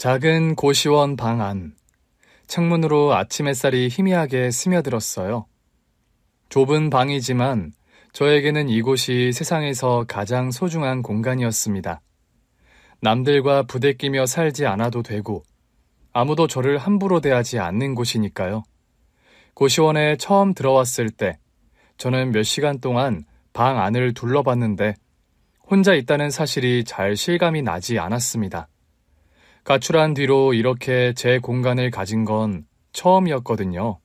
작은 고시원 방 안. 창문으로 아침 햇살이 희미하게 스며들었어요. 좁은 방이지만 저에게는 이곳이 세상에서 가장 소중한 공간이었습니다. 남들과 부대끼며 살지 않아도 되고 아무도 저를 함부로 대하지 않는 곳이니까요. 고시원에 처음 들어왔을 때 저는 몇 시간 동안 방 안을 둘러봤는데 혼자 있다는 사실이 잘 실감이 나지 않았습니다. 가출한 뒤로 이렇게 제 공간을 가진 건 처음이었거든요.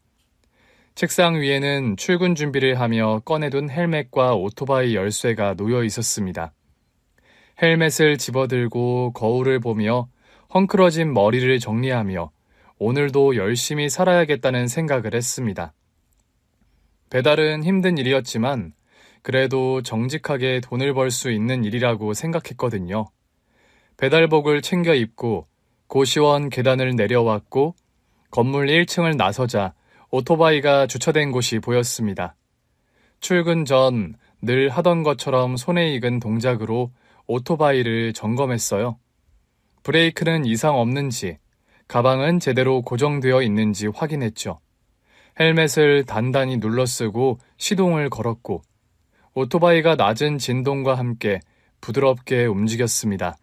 책상 위에는 출근 준비를 하며 꺼내둔 헬멧과 오토바이 열쇠가 놓여 있었습니다. 헬멧을 집어들고 거울을 보며 헝클어진 머리를 정리하며 오늘도 열심히 살아야겠다는 생각을 했습니다. 배달은 힘든 일이었지만 그래도 정직하게 돈을 벌 수 있는 일이라고 생각했거든요. 배달복을 챙겨 입고 고시원 계단을 내려왔고 건물 1층을 나서자 오토바이가 주차된 곳이 보였습니다. 출근 전 늘 하던 것처럼 손에 익은 동작으로 오토바이를 점검했어요. 브레이크는 이상 없는지, 가방은 제대로 고정되어 있는지 확인했죠. 헬멧을 단단히 눌러쓰고 시동을 걸었고 오토바이가 낮은 진동과 함께 부드럽게 움직였습니다.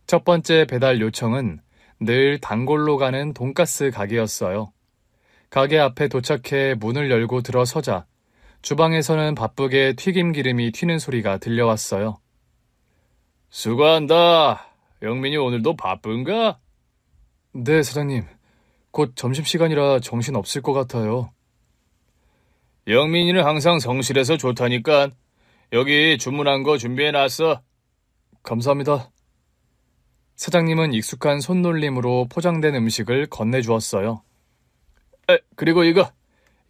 첫 번째 배달 요청은 늘 단골로 가는 돈가스 가게였어요. 가게 앞에 도착해 문을 열고 들어서자 주방에서는 바쁘게 튀김 기름이 튀는 소리가 들려왔어요. 수고한다. 영민이 오늘도 바쁜가? 네, 사장님. 곧 점심시간이라 정신 없을 것 같아요. 영민이는 항상 성실해서 좋다니까. 여기 주문한 거 준비해놨어. 감사합니다. 사장님은 익숙한 손놀림으로 포장된 음식을 건네주었어요. 그리고 이거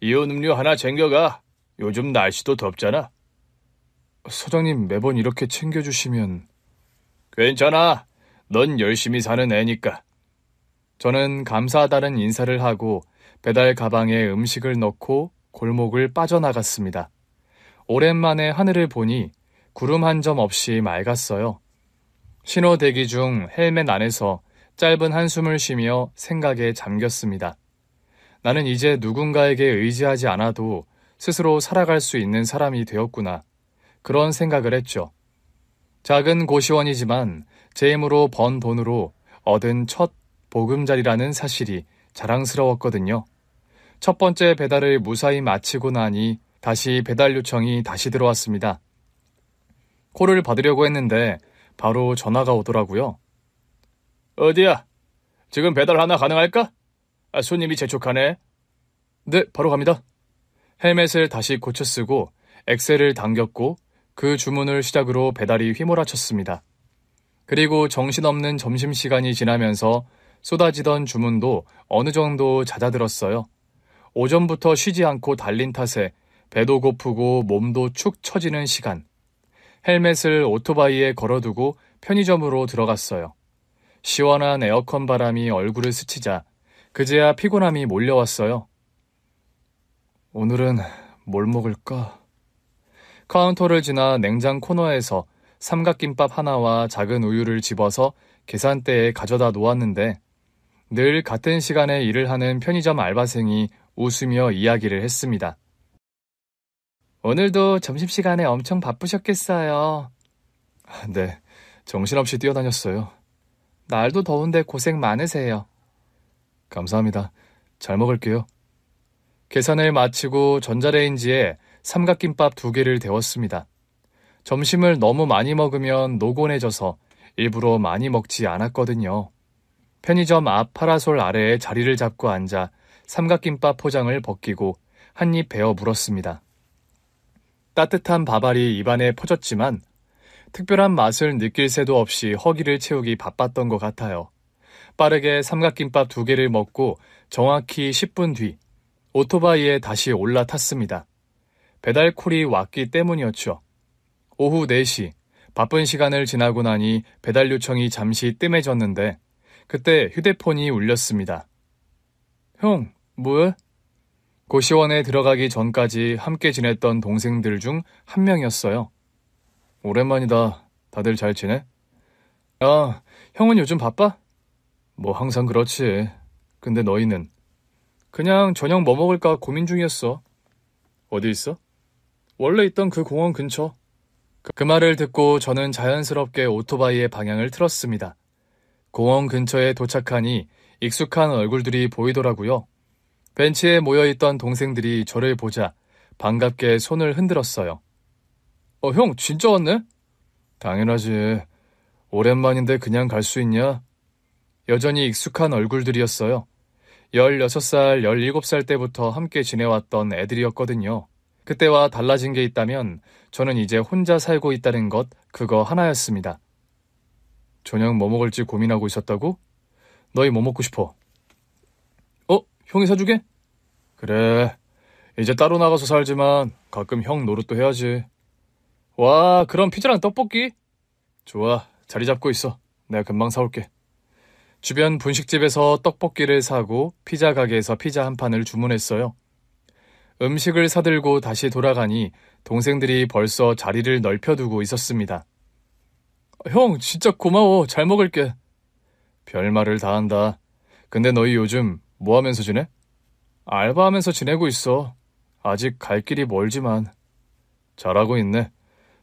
이온 음료 하나 챙겨가. 요즘 날씨도 덥잖아. 사장님 매번 이렇게 챙겨주시면... 괜찮아. 넌 열심히 사는 애니까. 저는 감사하다는 인사를 하고 배달 가방에 음식을 넣고 골목을 빠져나갔습니다. 오랜만에 하늘을 보니 구름 한 점 없이 맑았어요. 신호 대기 중 헬멧 안에서 짧은 한숨을 쉬며 생각에 잠겼습니다. 나는 이제 누군가에게 의지하지 않아도 스스로 살아갈 수 있는 사람이 되었구나. 그런 생각을 했죠. 작은 고시원이지만 제 힘으로 번 돈으로 얻은 첫 보금자리라는 사실이 자랑스러웠거든요. 첫 번째 배달을 무사히 마치고 나니 다시 배달 요청이 다시 들어왔습니다. 콜을 받으려고 했는데 바로 전화가 오더라고요. 어디야? 지금 배달 하나 가능할까? 손님이 재촉하네. 네, 바로 갑니다. 헬멧을 다시 고쳐 쓰고 엑셀을 당겼고 그 주문을 시작으로 배달이 휘몰아쳤습니다. 그리고 정신없는 점심시간이 지나면서 쏟아지던 주문도 어느 정도 잦아들었어요. 오전부터 쉬지 않고 달린 탓에 배도 고프고 몸도 축 처지는 시간. 헬멧을 오토바이에 걸어두고 편의점으로 들어갔어요. 시원한 에어컨 바람이 얼굴을 스치자 그제야 피곤함이 몰려왔어요. 오늘은 뭘 먹을까? 카운터를 지나 냉장 코너에서 삼각김밥 하나와 작은 우유를 집어서 계산대에 가져다 놓았는데 늘 같은 시간에 일을 하는 편의점 알바생이 웃으며 이야기를 했습니다. 오늘도 점심시간에 엄청 바쁘셨겠어요. 네, 정신없이 뛰어다녔어요. 날도 더운데 고생 많으세요. 감사합니다. 잘 먹을게요. 계산을 마치고 전자레인지에 삼각김밥 2개를 데웠습니다. 점심을 너무 많이 먹으면 노곤해져서 일부러 많이 먹지 않았거든요. 편의점 앞 파라솔 아래에 자리를 잡고 앉아 삼각김밥 포장을 벗기고 한 입 베어 물었습니다. 따뜻한 밥알이 입안에 퍼졌지만 특별한 맛을 느낄 새도 없이 허기를 채우기 바빴던 것 같아요. 빠르게 삼각김밥 2개를 먹고 정확히 10분 뒤 오토바이에 다시 올라탔습니다. 배달콜이 왔기 때문이었죠. 오후 4시, 바쁜 시간을 지나고 나니 배달 요청이 잠시 뜸해졌는데 그때 휴대폰이 울렸습니다. 형, 뭐해? 고시원에 들어가기 전까지 함께 지냈던 동생들 중 한 명이었어요. 오랜만이다. 다들 잘 지내? 야, 형은 요즘 바빠? 뭐 항상 그렇지. 근데 너희는? 그냥 저녁 뭐 먹을까 고민 중이었어. 어디 있어? 원래 있던 그 공원 근처. 그 말을 듣고 저는 자연스럽게 오토바이의 방향을 틀었습니다. 공원 근처에 도착하니 익숙한 얼굴들이 보이더라고요. 벤치에 모여있던 동생들이 저를 보자 반갑게 손을 흔들었어요. 형, 진짜 왔네? 당연하지. 오랜만인데 그냥 갈 수 있냐? 여전히 익숙한 얼굴들이었어요. 16살, 17살 때부터 함께 지내왔던 애들이었거든요. 그때와 달라진 게 있다면 저는 이제 혼자 살고 있다는 것, 그거 하나였습니다. 저녁 뭐 먹을지 고민하고 있었다고? 너희 뭐 먹고 싶어? 형이 사주게? 그래. 이제 따로 나가서 살지만 가끔 형 노릇도 해야지. 와, 그럼 피자랑 떡볶이? 좋아, 자리 잡고 있어. 내가 금방 사올게. 주변 분식집에서 떡볶이를 사고 피자 가게에서 피자 한 판을 주문했어요. 음식을 사들고 다시 돌아가니 동생들이 벌써 자리를 넓혀두고 있었습니다. 형, 진짜 고마워. 잘 먹을게. 별말을 다 한다. 근데 너희 요즘 뭐 하면서 지내? 알바하면서 지내고 있어. 아직 갈 길이 멀지만. 잘하고 있네.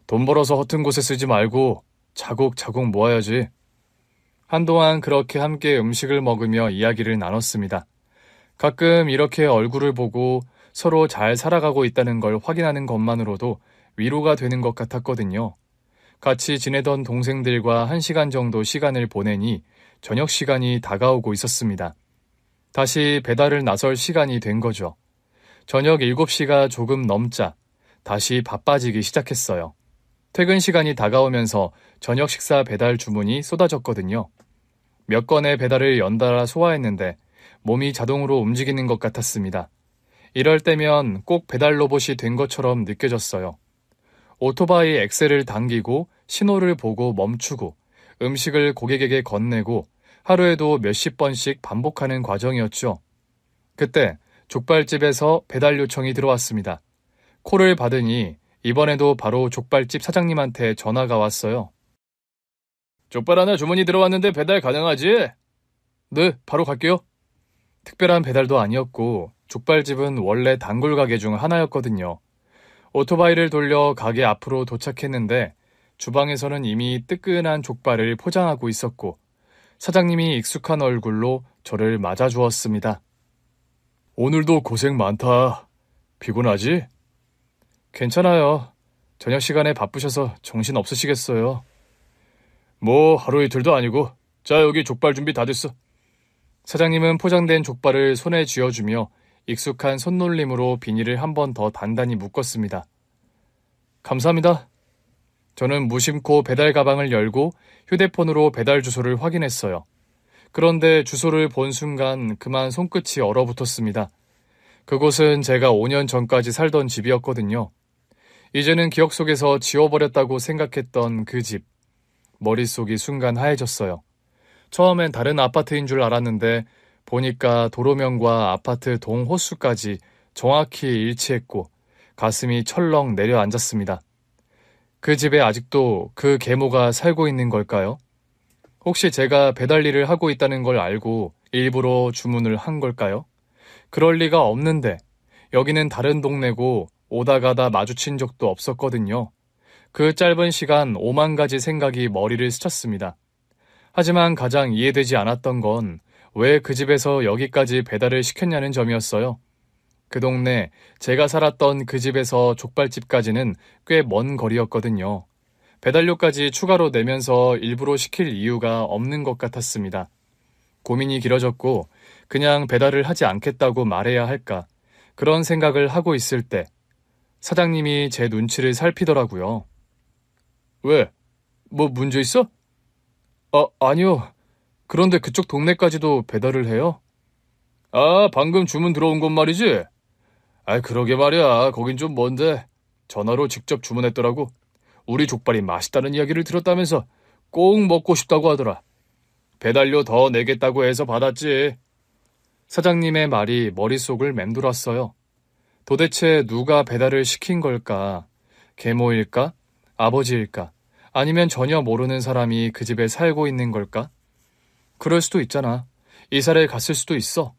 돈 벌어서 허튼 곳에 쓰지 말고 차곡차곡 모아야지. 한동안 그렇게 함께 음식을 먹으며 이야기를 나눴습니다. 가끔 이렇게 얼굴을 보고 서로 잘 살아가고 있다는 걸 확인하는 것만으로도 위로가 되는 것 같았거든요. 같이 지내던 동생들과 1시간 정도 시간을 보내니 저녁 시간이 다가오고 있었습니다. 다시 배달을 나설 시간이 된 거죠. 저녁 7시가 조금 넘자 다시 바빠지기 시작했어요. 퇴근 시간이 다가오면서 저녁 식사 배달 주문이 쏟아졌거든요. 몇 건의 배달을 연달아 소화했는데 몸이 자동으로 움직이는 것 같았습니다. 이럴 때면 꼭 배달 로봇이 된 것처럼 느껴졌어요. 오토바이 엑셀을 당기고 신호를 보고 멈추고 음식을 고객에게 건네고 하루에도 몇십 번씩 반복하는 과정이었죠. 그때 족발집에서 배달 요청이 들어왔습니다. 콜을 받으니 이번에도 바로 족발집 사장님한테 전화가 왔어요. 족발 하나 주문이 들어왔는데 배달 가능하지? 네, 바로 갈게요. 특별한 배달도 아니었고 족발집은 원래 단골 가게 중 하나였거든요. 오토바이를 돌려 가게 앞으로 도착했는데 주방에서는 이미 뜨끈한 족발을 포장하고 있었고 사장님이 익숙한 얼굴로 저를 맞아주었습니다. 오늘도 고생 많다. 피곤하지? 괜찮아요. 저녁 시간에 바쁘셔서 정신 없으시겠어요. 뭐 하루 이틀도 아니고. 자, 여기 족발 준비 다 됐어. 사장님은 포장된 족발을 손에 쥐어주며 익숙한 손놀림으로 비닐을 한 번 더 단단히 묶었습니다. 감사합니다. 저는 무심코 배달 가방을 열고 휴대폰으로 배달 주소를 확인했어요. 그런데 주소를 본 순간 그만 손끝이 얼어붙었습니다. 그곳은 제가 5년 전까지 살던 집이었거든요. 이제는 기억 속에서 지워버렸다고 생각했던 그 집. 머릿속이 순간 하얘졌어요. 처음엔 다른 아파트인 줄 알았는데 보니까 도로명과 아파트 동호수까지 정확히 일치했고 가슴이 철렁 내려앉았습니다. 그 집에 아직도 그 계모가 살고 있는 걸까요? 혹시 제가 배달 일을 하고 있다는 걸 알고 일부러 주문을 한 걸까요? 그럴 리가 없는데 여기는 다른 동네고 오다 가다 마주친 적도 없었거든요. 그 짧은 시간 5만 가지 생각이 머리를 스쳤습니다. 하지만 가장 이해되지 않았던 건 왜 그 집에서 여기까지 배달을 시켰냐는 점이었어요. 그 동네, 제가 살았던 그 집에서 족발집까지는 꽤 먼 거리였거든요. 배달료까지 추가로 내면서 일부러 시킬 이유가 없는 것 같았습니다. 고민이 길어졌고 그냥 배달을 하지 않겠다고 말해야 할까 그런 생각을 하고 있을 때 사장님이 제 눈치를 살피더라고요. 왜? 뭐 문제 있어? 아니요. 그런데 그쪽 동네까지도 배달을 해요? 아, 방금 주문 들어온 곳 말이지? 그러게 말이야. 거긴 좀 먼데 전화로 직접 주문했더라고. 우리 족발이 맛있다는 이야기를 들었다면서 꼭 먹고 싶다고 하더라. 배달료 더 내겠다고 해서 받았지. 사장님의 말이 머릿속을 맴돌았어요. 도대체 누가 배달을 시킨 걸까? 계모일까? 아버지일까? 아니면 전혀 모르는 사람이 그 집에 살고 있는 걸까? 그럴 수도 있잖아. 이사를 갔을 수도 있어.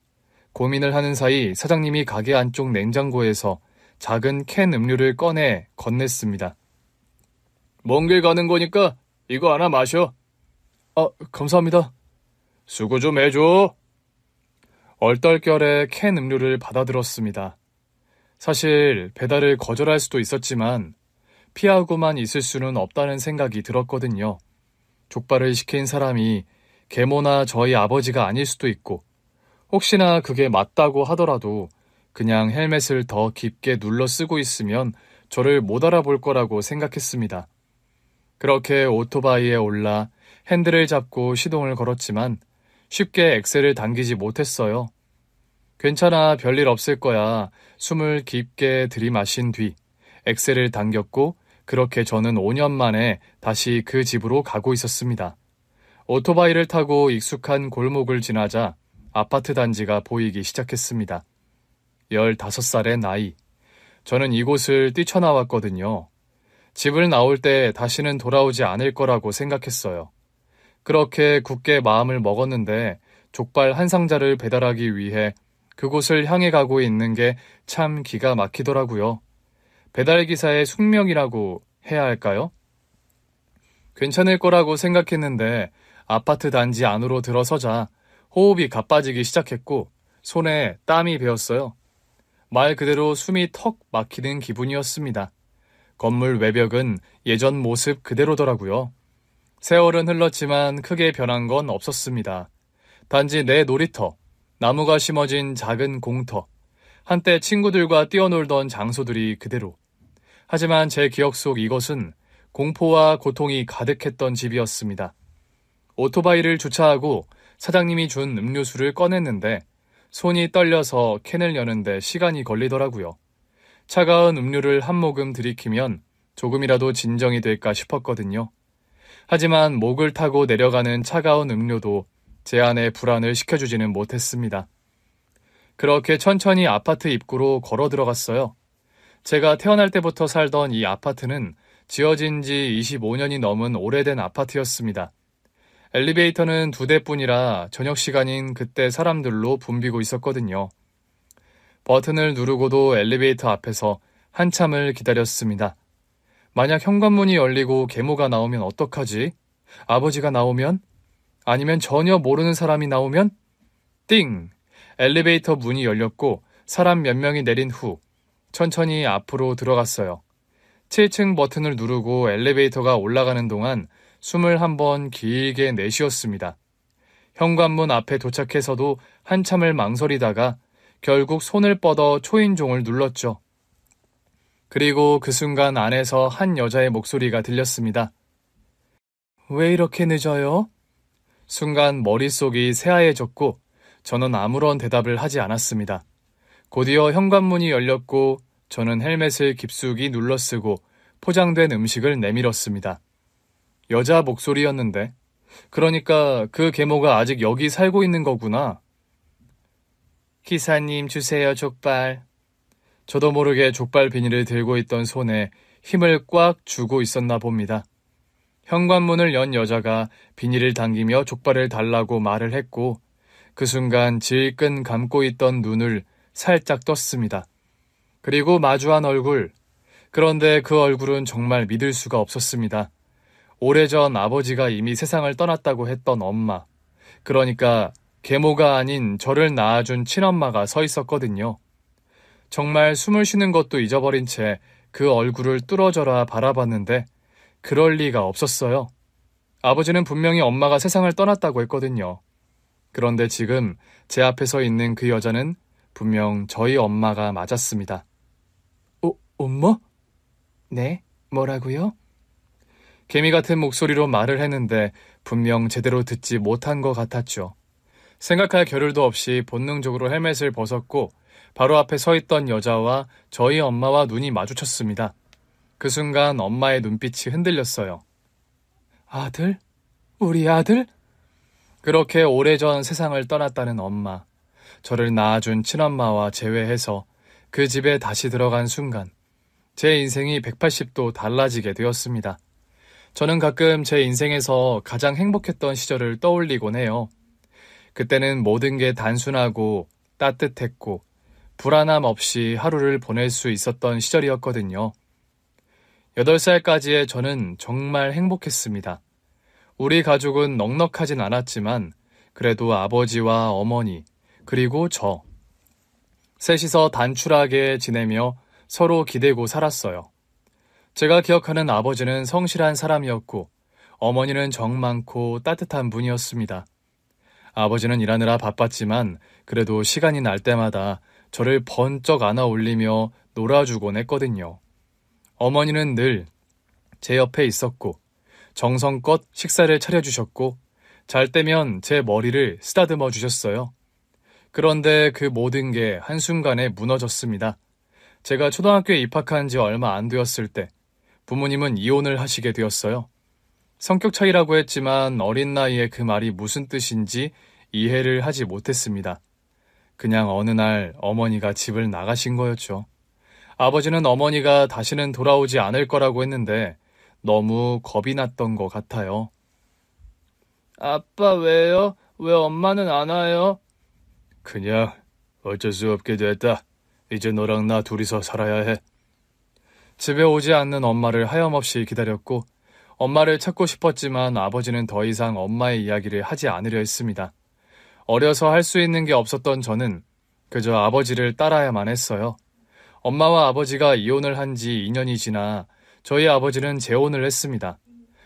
고민을 하는 사이 사장님이 가게 안쪽 냉장고에서 작은 캔 음료를 꺼내 건넸습니다. 먼 길 가는 거니까 이거 하나 마셔. 아, 감사합니다. 수고 좀 해줘. 얼떨결에 캔 음료를 받아들었습니다. 사실 배달을 거절할 수도 있었지만 피하고만 있을 수는 없다는 생각이 들었거든요. 족발을 시킨 사람이 계모나 저희 아버지가 아닐 수도 있고 혹시나 그게 맞다고 하더라도 그냥 헬멧을 더 깊게 눌러 쓰고 있으면 저를 못 알아볼 거라고 생각했습니다. 그렇게 오토바이에 올라 핸들을 잡고 시동을 걸었지만 쉽게 엑셀을 당기지 못했어요. 괜찮아, 별일 없을 거야. 숨을 깊게 들이마신 뒤 엑셀을 당겼고 그렇게 저는 5년 만에 다시 그 집으로 가고 있었습니다. 오토바이를 타고 익숙한 골목을 지나자 아파트 단지가 보이기 시작했습니다. 15살의 나이. 저는 이곳을 뛰쳐나왔거든요. 집을 나올 때 다시는 돌아오지 않을 거라고 생각했어요. 그렇게 굳게 마음을 먹었는데 족발 한 상자를 배달하기 위해 그곳을 향해 가고 있는 게 참 기가 막히더라고요. 배달기사의 숙명이라고 해야 할까요? 괜찮을 거라고 생각했는데 아파트 단지 안으로 들어서자 호흡이 가빠지기 시작했고 손에 땀이 배었어요. 말 그대로 숨이 턱 막히는 기분이었습니다. 건물 외벽은 예전 모습 그대로더라고요. 세월은 흘렀지만 크게 변한 건 없었습니다. 단지 내 놀이터, 나무가 심어진 작은 공터, 한때 친구들과 뛰어놀던 장소들이 그대로. 하지만 제 기억 속 이것은 공포와 고통이 가득했던 집이었습니다. 오토바이를 주차하고 사장님이 준 음료수를 꺼냈는데 손이 떨려서 캔을 여는데 시간이 걸리더라고요. 차가운 음료를 한 모금 들이키면 조금이라도 진정이 될까 싶었거든요. 하지만 목을 타고 내려가는 차가운 음료도 제 안에 불안을 식혀주지는 못했습니다. 그렇게 천천히 아파트 입구로 걸어 들어갔어요. 제가 태어날 때부터 살던 이 아파트는 지어진 지 25년이 넘은 오래된 아파트였습니다. 엘리베이터는 2대뿐이라 저녁 시간인 그때 사람들로 붐비고 있었거든요. 버튼을 누르고도 엘리베이터 앞에서 한참을 기다렸습니다. 만약 현관문이 열리고 계모가 나오면 어떡하지? 아버지가 나오면? 아니면 전혀 모르는 사람이 나오면? 띵! 엘리베이터 문이 열렸고 사람 몇 명이 내린 후 천천히 앞으로 들어갔어요. 7층 버튼을 누르고 엘리베이터가 올라가는 동안 숨을 한번 길게 내쉬었습니다. 현관문 앞에 도착해서도 한참을 망설이다가 결국 손을 뻗어 초인종을 눌렀죠. 그리고 그 순간 안에서 한 여자의 목소리가 들렸습니다. 왜 이렇게 늦어요? 순간 머릿속이 새하얘졌고 저는 아무런 대답을 하지 않았습니다. 곧이어 현관문이 열렸고 저는 헬멧을 깊숙이 눌러쓰고 포장된 음식을 내밀었습니다. 여자 목소리였는데, 그러니까 그 계모가 아직 여기 살고 있는 거구나. 기사님 주세요, 족발. 저도 모르게 족발 비닐을 들고 있던 손에 힘을 꽉 주고 있었나 봅니다. 현관문을 연 여자가 비닐을 당기며 족발을 달라고 말을 했고 그 순간 질끈 감고 있던 눈을 살짝 떴습니다. 그리고 마주한 얼굴. 그런데 그 얼굴은 정말 믿을 수가 없었습니다. 오래전 아버지가 이미 세상을 떠났다고 했던 엄마. 그러니까 계모가 아닌 저를 낳아준 친엄마가 서 있었거든요. 정말 숨을 쉬는 것도 잊어버린 채 그 얼굴을 뚫어져라 바라봤는데 그럴 리가 없었어요. 아버지는 분명히 엄마가 세상을 떠났다고 했거든요. 그런데 지금 제 앞에 서 있는 그 여자는 분명 저희 엄마가 맞았습니다. 엄마? 네? 뭐라고요? 개미 같은 목소리로 말을 했는데 분명 제대로 듣지 못한 것 같았죠. 생각할 겨를도 없이 본능적으로 헬멧을 벗었고 바로 앞에 서 있던 여자와 저희 엄마와 눈이 마주쳤습니다. 그 순간 엄마의 눈빛이 흔들렸어요. 아들? 우리 아들? 그렇게 오래전 세상을 떠났다는 엄마, 저를 낳아준 친엄마와 제외해서 그 집에 다시 들어간 순간 제 인생이 180도 달라지게 되었습니다. 저는 가끔 제 인생에서 가장 행복했던 시절을 떠올리곤 해요. 그때는 모든 게 단순하고 따뜻했고 불안함 없이 하루를 보낼 수 있었던 시절이었거든요. 8살까지의 저는 정말 행복했습니다. 우리 가족은 넉넉하진 않았지만 그래도 아버지와 어머니 그리고 저 셋이서 단출하게 지내며 서로 기대고 살았어요. 제가 기억하는 아버지는 성실한 사람이었고 어머니는 정 많고 따뜻한 분이었습니다. 아버지는 일하느라 바빴지만 그래도 시간이 날 때마다 저를 번쩍 안아 올리며 놀아주곤 했거든요. 어머니는 늘 제 옆에 있었고 정성껏 식사를 차려주셨고 잘 때면 제 머리를 쓰다듬어 주셨어요. 그런데 그 모든 게 한순간에 무너졌습니다. 제가 초등학교에 입학한 지 얼마 안 되었을 때 부모님은 이혼을 하시게 되었어요. 성격 차이라고 했지만 어린 나이에 그 말이 무슨 뜻인지 이해를 하지 못했습니다. 그냥 어느 날 어머니가 집을 나가신 거였죠. 아버지는 어머니가 다시는 돌아오지 않을 거라고 했는데 너무 겁이 났던 것 같아요. 아빠 왜요? 왜 엄마는 안 와요? 그냥 어쩔 수 없게 됐다. 이제 너랑 나 둘이서 살아야 해. 집에 오지 않는 엄마를 하염없이 기다렸고 엄마를 찾고 싶었지만 아버지는 더 이상 엄마의 이야기를 하지 않으려 했습니다. 어려서 할 수 있는 게 없었던 저는 그저 아버지를 따라야만 했어요. 엄마와 아버지가 이혼을 한 지 2년이 지나 저희 아버지는 재혼을 했습니다.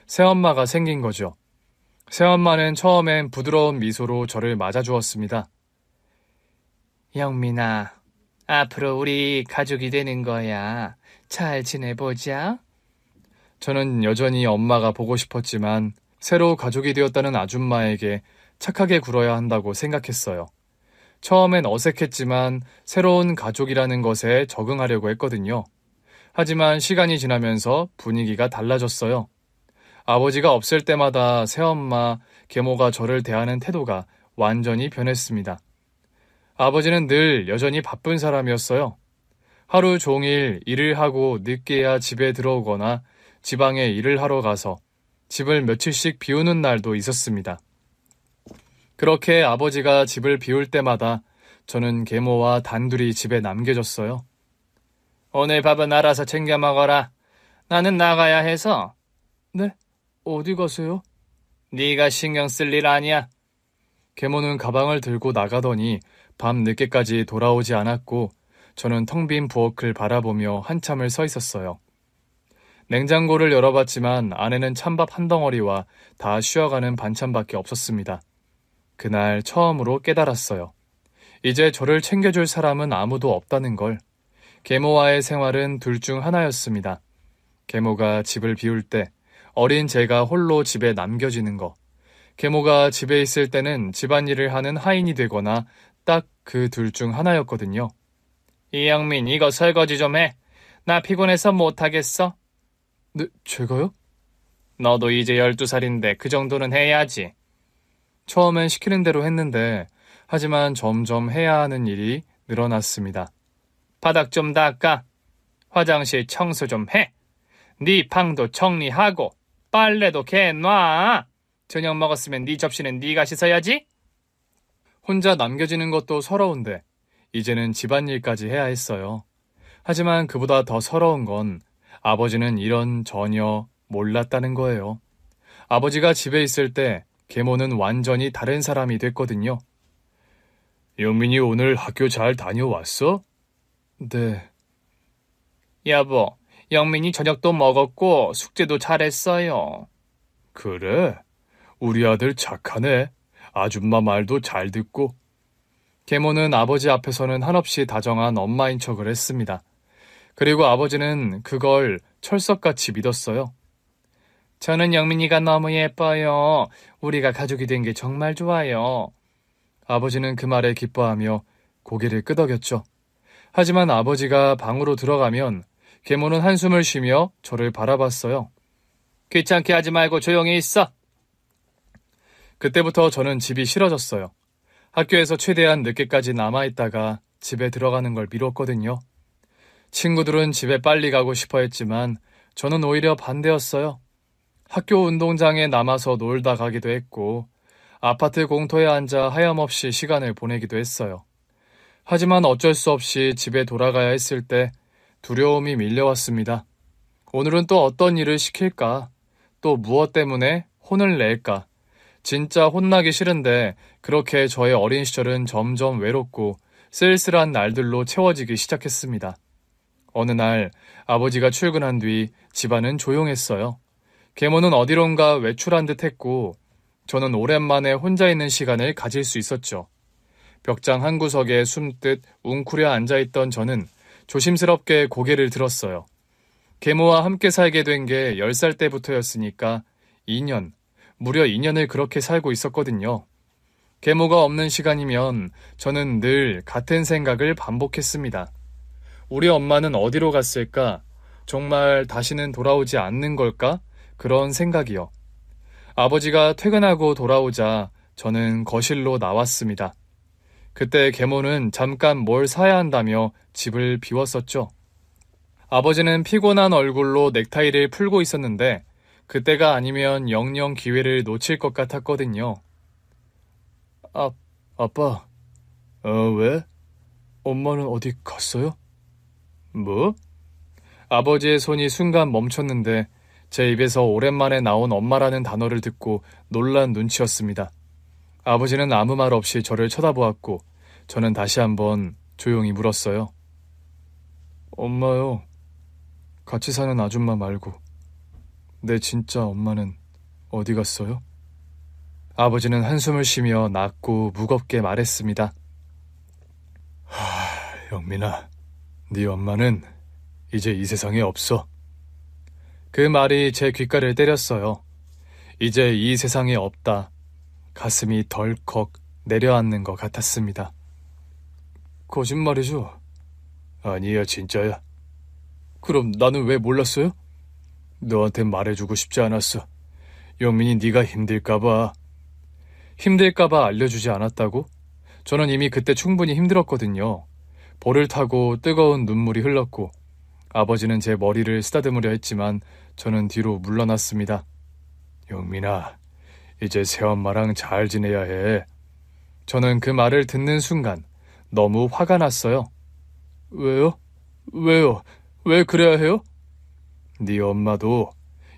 새엄마가 생긴 거죠. 새엄마는 처음엔 부드러운 미소로 저를 맞아주었습니다. 영민아, 앞으로 우리 가족이 되는 거야. 잘 지내보자. 저는 여전히 엄마가 보고 싶었지만 새로 가족이 되었다는 아줌마에게 착하게 굴어야 한다고 생각했어요. 처음엔 어색했지만 새로운 가족이라는 것에 적응하려고 했거든요. 하지만 시간이 지나면서 분위기가 달라졌어요. 아버지가 없을 때마다 새엄마, 계모가 저를 대하는 태도가 완전히 변했습니다. 아버지는 늘 여전히 바쁜 사람이었어요. 하루 종일 일을 하고 늦게야 집에 들어오거나 지방에 일을 하러 가서 집을 며칠씩 비우는 날도 있었습니다. 그렇게 아버지가 집을 비울 때마다 저는 계모와 단둘이 집에 남겨졌어요. 오늘 밥은 알아서 챙겨 먹어라. 나는 나가야 해서. 네? 어디 가세요? 네가 신경 쓸 일 아니야. 계모는 가방을 들고 나가더니 밤 늦게까지 돌아오지 않았고 저는 텅 빈 부엌을 바라보며 한참을 서 있었어요. 냉장고를 열어봤지만 안에는 찬밥 한 덩어리와 다 쉬어가는 반찬밖에 없었습니다. 그날 처음으로 깨달았어요. 이제 저를 챙겨줄 사람은 아무도 없다는 걸. 계모와의 생활은 둘 중 하나였습니다. 계모가 집을 비울 때 어린 제가 홀로 집에 남겨지는 거. 계모가 집에 있을 때는 집안일을 하는 하인이 되거나 딱 그 둘 중 하나였거든요. 이영민, 이거 설거지 좀 해. 나 피곤해서 못하겠어. 네, 제가요? 너도 이제 12살인데 그 정도는 해야지. 처음엔 시키는 대로 했는데 하지만 점점 해야 하는 일이 늘어났습니다. 바닥 좀 닦아. 화장실 청소 좀 해. 네 방도 정리하고 빨래도 개놔. 저녁 먹었으면 네 접시는 네가 씻어야지. 혼자 남겨지는 것도 서러운데 이제는 집안일까지 해야 했어요. 하지만 그보다 더 서러운 건 아버지는 이런 전혀 몰랐다는 거예요. 아버지가 집에 있을 때 계모는 완전히 다른 사람이 됐거든요. 영민이 오늘 학교 잘 다녀왔어? 네. 여보, 영민이 저녁도 먹었고 숙제도 잘했어요. 그래? 우리 아들 착하네. 아줌마 말도 잘 듣고. 계모는 아버지 앞에서는 한없이 다정한 엄마인 척을 했습니다. 그리고 아버지는 그걸 철석같이 믿었어요. 저는 영민이가 너무 예뻐요. 우리가 가족이 된 게 정말 좋아요. 아버지는 그 말에 기뻐하며 고개를 끄덕였죠. 하지만 아버지가 방으로 들어가면 계모는 한숨을 쉬며 저를 바라봤어요. 귀찮게 하지 말고 조용히 있어. 그때부터 저는 집이 싫어졌어요. 학교에서 최대한 늦게까지 남아있다가 집에 들어가는 걸 미뤘거든요. 친구들은 집에 빨리 가고 싶어 했지만 저는 오히려 반대였어요. 학교 운동장에 남아서 놀다 가기도 했고 아파트 공터에 앉아 하염없이 시간을 보내기도 했어요. 하지만 어쩔 수 없이 집에 돌아가야 했을 때 두려움이 밀려왔습니다. 오늘은 또 어떤 일을 시킬까? 또 무엇 때문에 혼을 낼까? 진짜 혼나기 싫은데 그렇게 저의 어린 시절은 점점 외롭고 쓸쓸한 날들로 채워지기 시작했습니다. 어느 날 아버지가 출근한 뒤 집안은 조용했어요. 계모는 어디론가 외출한 듯 했고 저는 오랜만에 혼자 있는 시간을 가질 수 있었죠. 벽장 한 구석에 숨듯 웅크려 앉아있던 저는 조심스럽게 고개를 들었어요. 계모와 함께 살게 된 게 10살 때부터였으니까 2년, 무려 2년을 그렇게 살고 있었거든요. 계모가 없는 시간이면 저는 늘 같은 생각을 반복했습니다. 우리 엄마는 어디로 갔을까? 정말 다시는 돌아오지 않는 걸까? 그런 생각이요. 아버지가 퇴근하고 돌아오자 저는 거실로 나왔습니다. 그때 계모는 잠깐 뭘 사야 한다며 집을 비웠었죠. 아버지는 피곤한 얼굴로 넥타이를 풀고 있었는데 그때가 아니면 영영 기회를 놓칠 것 같았거든요. 아빠, 왜? 엄마는 어디 갔어요? 뭐? 아버지의 손이 순간 멈췄는데 제 입에서 오랜만에 나온 엄마라는 단어를 듣고 놀란 눈치였습니다. 아버지는 아무 말 없이 저를 쳐다보았고 저는 다시 한번 조용히 물었어요. 엄마요. 같이 사는 아줌마 말고 내 진짜 엄마는 어디 갔어요? 아버지는 한숨을 쉬며 낮고 무겁게 말했습니다. 영민아, 네 엄마는 이제 이 세상에 없어. 그 말이 제 귓가를 때렸어요. 이제 이 세상에 없다. 가슴이 덜컥 내려앉는 것 같았습니다. 거짓말이죠? 아니야, 진짜야. 그럼 나는 왜 몰랐어요? 너한테 말해주고 싶지 않았어. 영민이 네가 힘들까봐. 힘들까봐 알려주지 않았다고? 저는 이미 그때 충분히 힘들었거든요. 볼을 타고 뜨거운 눈물이 흘렀고 아버지는 제 머리를 쓰다듬으려 했지만 저는 뒤로 물러났습니다. 영민아, 이제 새엄마랑 잘 지내야 해. 저는 그 말을 듣는 순간 너무 화가 났어요. 왜요? 왜요? 왜 그래야 해요? 네 엄마도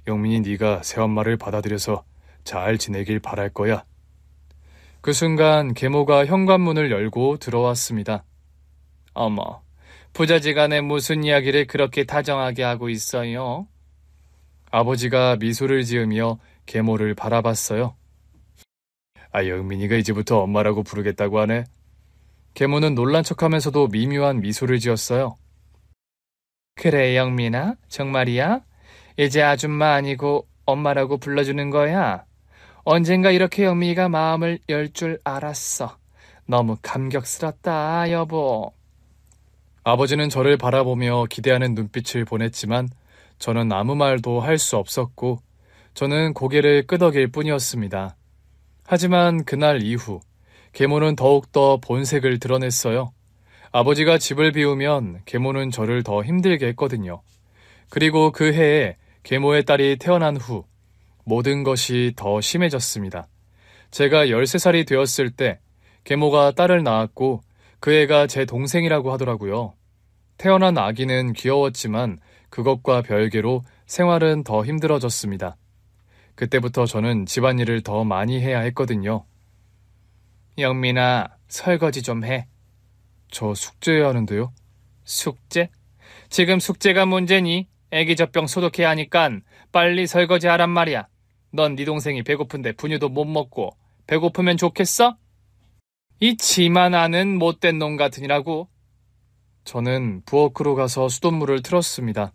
영민이 네가 새엄마를 받아들여서 잘 지내길 바랄 거야. 그 순간 계모가 현관문을 열고 들어왔습니다. 어머, 부자지간에 무슨 이야기를 그렇게 다정하게 하고 있어요? 아버지가 미소를 지으며 계모를 바라봤어요. 영민이가 이제부터 엄마라고 부르겠다고 하네. 계모는 놀란 척하면서도 미묘한 미소를 지었어요. 그래, 영민아? 정말이야? 이제 아줌마 아니고 엄마라고 불러주는 거야? 언젠가 이렇게 영민이가 마음을 열 줄 알았어. 너무 감격스럽다, 여보. 아버지는 저를 바라보며 기대하는 눈빛을 보냈지만 저는 아무 말도 할 수 없었고 저는 고개를 끄덕일 뿐이었습니다. 하지만 그날 이후 계모는 더욱더 본색을 드러냈어요. 아버지가 집을 비우면 계모는 저를 더 힘들게 했거든요. 그리고 그 해에 계모의 딸이 태어난 후 모든 것이 더 심해졌습니다. 제가 13살이 되었을 때 계모가 딸을 낳았고 그 애가 제 동생이라고 하더라고요. 태어난 아기는 귀여웠지만 그것과 별개로 생활은 더 힘들어졌습니다. 그때부터 저는 집안일을 더 많이 해야 했거든요. 영민아, 설거지 좀 해. 저 숙제해야 하는데요. 숙제? 지금 숙제가 문제니? 애기 젖병 소독해야 하니깐 빨리 설거지하란 말이야. 넌 네 동생이 배고픈데 분유도 못 먹고 배고프면 좋겠어? 이 지만 아는 못된 놈 같으니라고. 저는 부엌으로 가서 수돗물을 틀었습니다.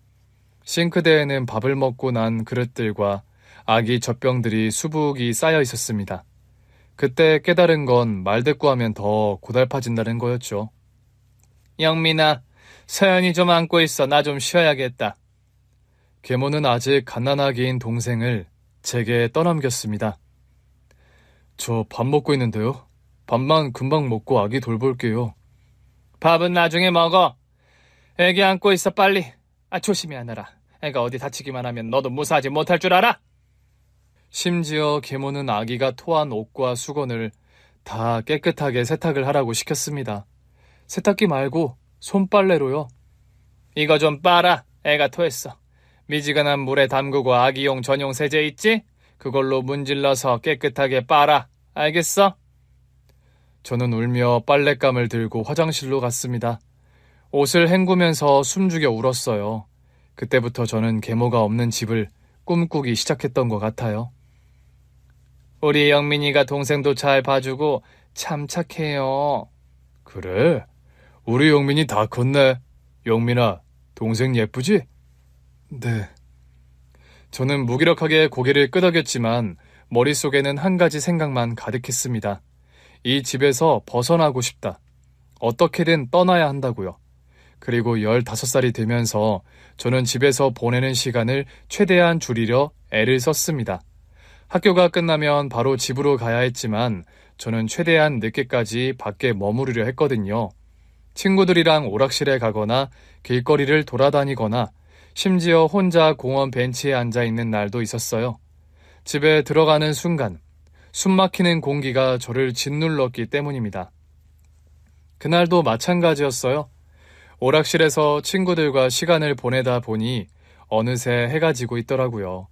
싱크대에는 밥을 먹고 난 그릇들과 아기 젖병들이 수북이 쌓여 있었습니다. 그때 깨달은 건 말대꾸하면 더 고달파진다는 거였죠. 영민아, 서연이 좀 안고 있어. 나 좀 쉬어야겠다. 계모는 아직 갓난아기인 동생을 제게 떠넘겼습니다. 저 밥 먹고 있는데요. 밥만 금방 먹고 아기 돌볼게요. 밥은 나중에 먹어. 애기 안고 있어, 빨리. 조심히 하느라. 애가 어디 다치기만 하면 너도 무사하지 못할 줄 알아? 심지어 계모는 아기가 토한 옷과 수건을 다 깨끗하게 세탁을 하라고 시켰습니다. 세탁기 말고 손빨래로요. 이거 좀 빨아. 애가 토했어. 미지근한 물에 담그고 아기용 전용 세제 있지? 그걸로 문질러서 깨끗하게 빨아. 알겠어? 저는 울며 빨랫감을 들고 화장실로 갔습니다. 옷을 헹구면서 숨죽여 울었어요. 그때부터 저는 계모가 없는 집을 꿈꾸기 시작했던 것 같아요. 우리 영민이가 동생도 잘 봐주고 참 착해요. 그래? 우리 영민이 다 컸네. 영민아, 동생 예쁘지? 네. 저는 무기력하게 고개를 끄덕였지만 머릿속에는 한 가지 생각만 가득했습니다. 이 집에서 벗어나고 싶다. 어떻게든 떠나야 한다고요. 그리고 15살이 되면서 저는 집에서 보내는 시간을 최대한 줄이려 애를 썼습니다. 학교가 끝나면 바로 집으로 가야 했지만 저는 최대한 늦게까지 밖에 머무르려 했거든요. 친구들이랑 오락실에 가거나 길거리를 돌아다니거나 심지어 혼자 공원 벤치에 앉아 있는 날도 있었어요. 집에 들어가는 순간 숨막히는 공기가 저를 짓눌렀기 때문입니다. 그날도 마찬가지였어요. 오락실에서 친구들과 시간을 보내다 보니 어느새 해가 지고 있더라고요.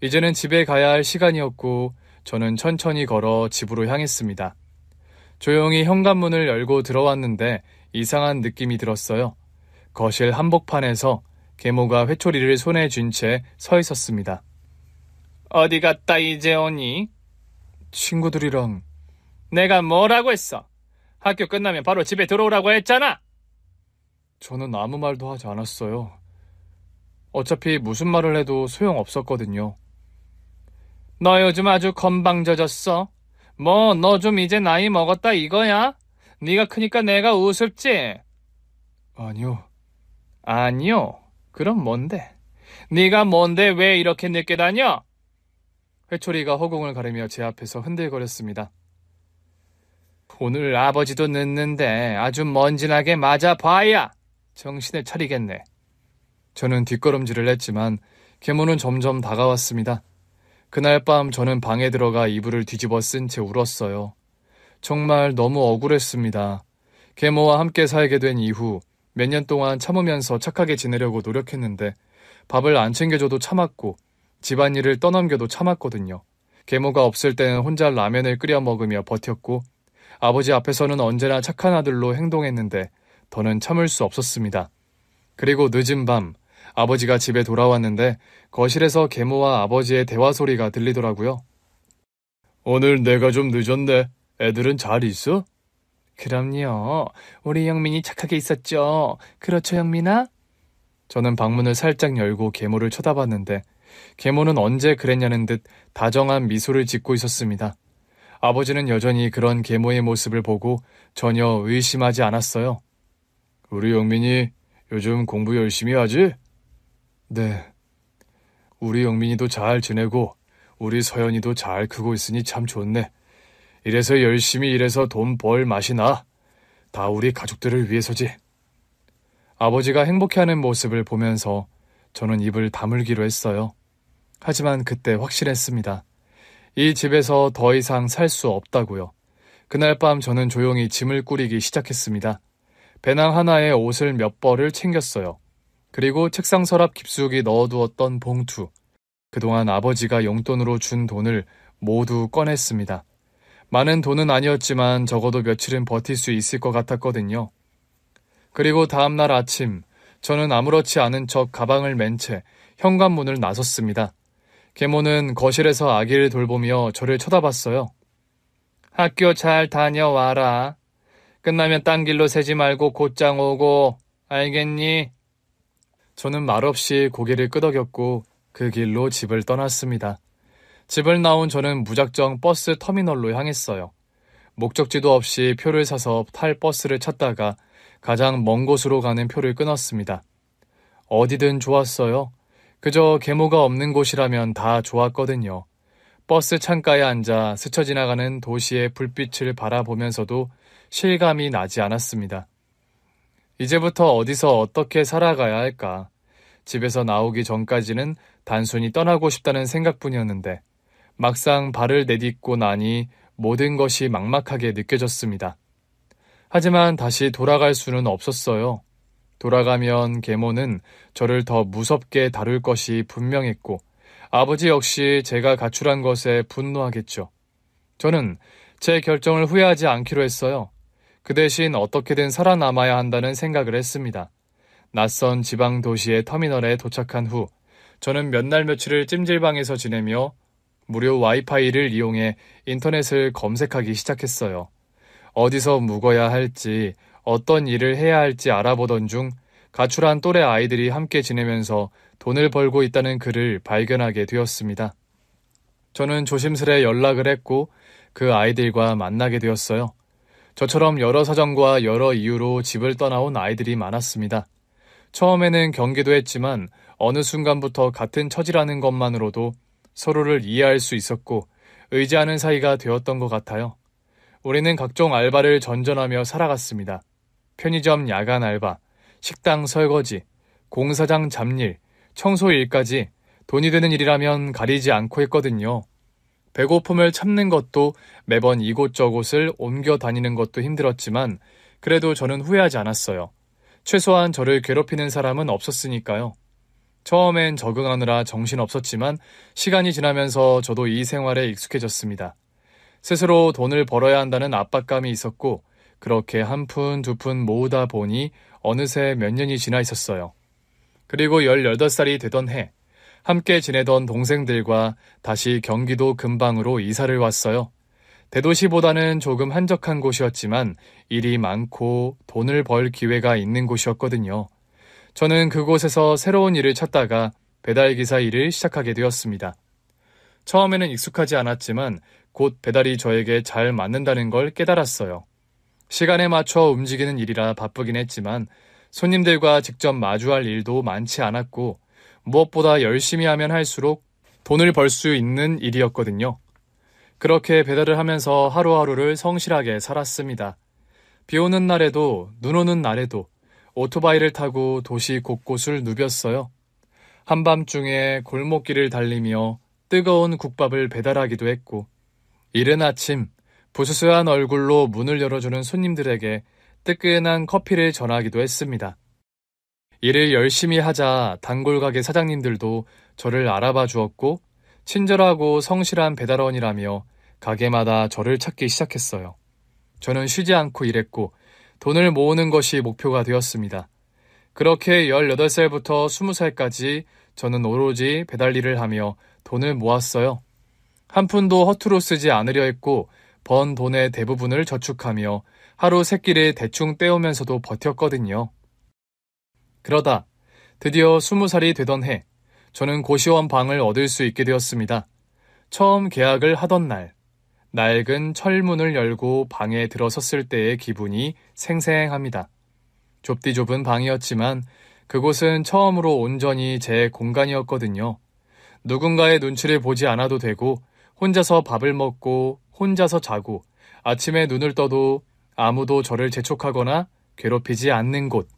이제는 집에 가야 할 시간이었고 저는 천천히 걸어 집으로 향했습니다. 조용히 현관문을 열고 들어왔는데 이상한 느낌이 들었어요. 거실 한복판에서 계모가 회초리를 손에 쥔 채 서 있었습니다. 어디 갔다 이제 오니? 친구들이랑. 내가 뭐라고 했어? 학교 끝나면 바로 집에 들어오라고 했잖아. 저는 아무 말도 하지 않았어요. 어차피 무슨 말을 해도 소용없었거든요. 너 요즘 아주 건방져졌어. 뭐 너 좀 이제 나이 먹었다 이거야? 네가 크니까 내가 우습지? 아니요. 아니요. 그럼 뭔데? 네가 뭔데 왜 이렇게 늦게 다녀? 회초리가 허공을 가르며 제 앞에서 흔들거렸습니다. 오늘 아버지도 늦는데 아주 먼지나게 맞아봐야 정신을 차리겠네. 저는 뒷걸음질을 했지만 계모는 점점 다가왔습니다. 그날 밤 저는 방에 들어가 이불을 뒤집어 쓴 채 울었어요. 정말 너무 억울했습니다. 계모와 함께 살게 된 이후 몇 년 동안 참으면서 착하게 지내려고 노력했는데 밥을 안 챙겨줘도 참았고 집안일을 떠넘겨도 참았거든요. 계모가 없을 때는 혼자 라면을 끓여 먹으며 버텼고 아버지 앞에서는 언제나 착한 아들로 행동했는데 더는 참을 수 없었습니다. 그리고 늦은 밤 아버지가 집에 돌아왔는데 거실에서 계모와 아버지의 대화 소리가 들리더라고요. 오늘 내가 좀 늦었네. 애들은 잘 있어? 그럼요. 우리 영민이 착하게 있었죠. 그렇죠, 영민아? 저는 방문을 살짝 열고 계모를 쳐다봤는데 계모는 언제 그랬냐는 듯 다정한 미소를 짓고 있었습니다. 아버지는 여전히 그런 계모의 모습을 보고 전혀 의심하지 않았어요. 우리 영민이 요즘 공부 열심히 하지? 네. 우리 영민이도 잘 지내고 우리 서연이도 잘 크고 있으니 참 좋네. 이래서 열심히 일해서 돈 벌 맛이 나. 다 우리 가족들을 위해서지. 아버지가 행복해하는 모습을 보면서 저는 입을 다물기로 했어요. 하지만 그때 확실했습니다. 이 집에서 더 이상 살 수 없다고요. 그날 밤 저는 조용히 짐을 꾸리기 시작했습니다. 배낭 하나에 옷을 몇 벌을 챙겼어요. 그리고 책상 서랍 깊숙이 넣어두었던 봉투. 그동안 아버지가 용돈으로 준 돈을 모두 꺼냈습니다. 많은 돈은 아니었지만 적어도 며칠은 버틸 수 있을 것 같았거든요. 그리고 다음날 아침 저는 아무렇지 않은 척 가방을 맨 채 현관문을 나섰습니다. 계모는 거실에서 아기를 돌보며 저를 쳐다봤어요. 학교 잘 다녀와라. 끝나면 딴 길로 새지 말고 곧장 오고, 알겠니? 저는 말없이 고개를 끄덕였고 그 길로 집을 떠났습니다. 집을 나온 저는 무작정 버스 터미널로 향했어요. 목적지도 없이 표를 사서 탈 버스를 찾다가 가장 먼 곳으로 가는 표를 끊었습니다. 어디든 좋았어요. 그저 계모가 없는 곳이라면 다 좋았거든요. 버스 창가에 앉아 스쳐 지나가는 도시의 불빛을 바라보면서도 실감이 나지 않았습니다. 이제부터 어디서 어떻게 살아가야 할까? 집에서 나오기 전까지는 단순히 떠나고 싶다는 생각뿐이었는데 막상 발을 내딛고 나니 모든 것이 막막하게 느껴졌습니다. 하지만 다시 돌아갈 수는 없었어요. 돌아가면 계모는 저를 더 무섭게 다룰 것이 분명했고 아버지 역시 제가 가출한 것에 분노하겠죠. 저는 제 결정을 후회하지 않기로 했어요. 그 대신 어떻게든 살아남아야 한다는 생각을 했습니다. 낯선 지방 도시의 터미널에 도착한 후 저는 몇 날 며칠을 찜질방에서 지내며 무료 와이파이를 이용해 인터넷을 검색하기 시작했어요. 어디서 묵어야 할지, 어떤 일을 해야 할지 알아보던 중 가출한 또래 아이들이 함께 지내면서 돈을 벌고 있다는 글을 발견하게 되었습니다. 저는 조심스레 연락을 했고 그 아이들과 만나게 되었어요. 저처럼 여러 사정과 여러 이유로 집을 떠나온 아이들이 많았습니다. 처음에는 경계도 했지만 어느 순간부터 같은 처지라는 것만으로도 서로를 이해할 수 있었고 의지하는 사이가 되었던 것 같아요. 우리는 각종 알바를 전전하며 살아갔습니다. 편의점 야간 알바, 식당 설거지, 공사장 잡일, 청소 일까지 돈이 되는 일이라면 가리지 않고 했거든요. 배고픔을 참는 것도 매번 이곳저곳을 옮겨 다니는 것도 힘들었지만 그래도 저는 후회하지 않았어요. 최소한 저를 괴롭히는 사람은 없었으니까요. 처음엔 적응하느라 정신없었지만 시간이 지나면서 저도 이 생활에 익숙해졌습니다. 스스로 돈을 벌어야 한다는 압박감이 있었고 그렇게 한 푼 두 푼 모으다 보니 어느새 몇 년이 지나 있었어요. 그리고 18살이 되던 해 함께 지내던 동생들과 다시 경기도 근방으로 이사를 왔어요. 대도시보다는 조금 한적한 곳이었지만 일이 많고 돈을 벌 기회가 있는 곳이었거든요. 저는 그곳에서 새로운 일을 찾다가 배달기사 일을 시작하게 되었습니다. 처음에는 익숙하지 않았지만 곧 배달이 저에게 잘 맞는다는 걸 깨달았어요. 시간에 맞춰 움직이는 일이라 바쁘긴 했지만 손님들과 직접 마주할 일도 많지 않았고 무엇보다 열심히 하면 할수록 돈을 벌 수 있는 일이었거든요. 그렇게 배달을 하면서 하루하루를 성실하게 살았습니다. 비 오는 날에도 눈 오는 날에도 오토바이를 타고 도시 곳곳을 누볐어요. 한밤중에 골목길을 달리며 뜨거운 국밥을 배달하기도 했고 이른 아침 부스스한 얼굴로 문을 열어주는 손님들에게 뜨끈한 커피를 전하기도 했습니다. 일을 열심히 하자 단골 가게 사장님들도 저를 알아봐 주었고 친절하고 성실한 배달원이라며 가게마다 저를 찾기 시작했어요. 저는 쉬지 않고 일했고 돈을 모으는 것이 목표가 되었습니다. 그렇게 18살부터 20살까지 저는 오로지 배달 일을 하며 돈을 모았어요. 한 푼도 허투루 쓰지 않으려 했고 번 돈의 대부분을 저축하며 하루 세 끼를 대충 때우면서도 버텼거든요. 그러다 드디어 20살이 되던 해 저는 고시원 방을 얻을 수 있게 되었습니다. 처음 계약을 하던 날 낡은 철문을 열고 방에 들어섰을 때의 기분이 생생합니다. 좁디 좁은 방이었지만 그곳은 처음으로 온전히 제 공간이었거든요. 누군가의 눈치를 보지 않아도 되고 혼자서 밥을 먹고 혼자서 자고 아침에 눈을 떠도 아무도 저를 재촉하거나 괴롭히지 않는 곳.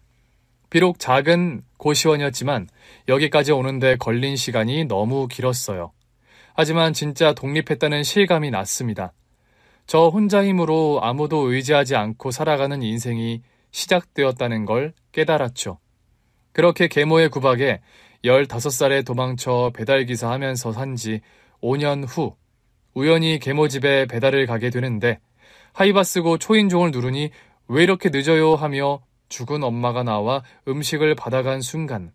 비록 작은 고시원이었지만 여기까지 오는데 걸린 시간이 너무 길었어요. 하지만 진짜 독립했다는 실감이 났습니다. 저 혼자 힘으로 아무도 의지하지 않고 살아가는 인생이 시작되었다는 걸 깨달았죠. 그렇게 계모의 구박에 15살에 도망쳐 배달기사 하면서 산 지 5년 후 우연히 계모 집에 배달을 가게 되는데 하이바 쓰고 초인종을 누르니 왜 이렇게 늦어요 하며 죽은 엄마가 나와 음식을 받아간 순간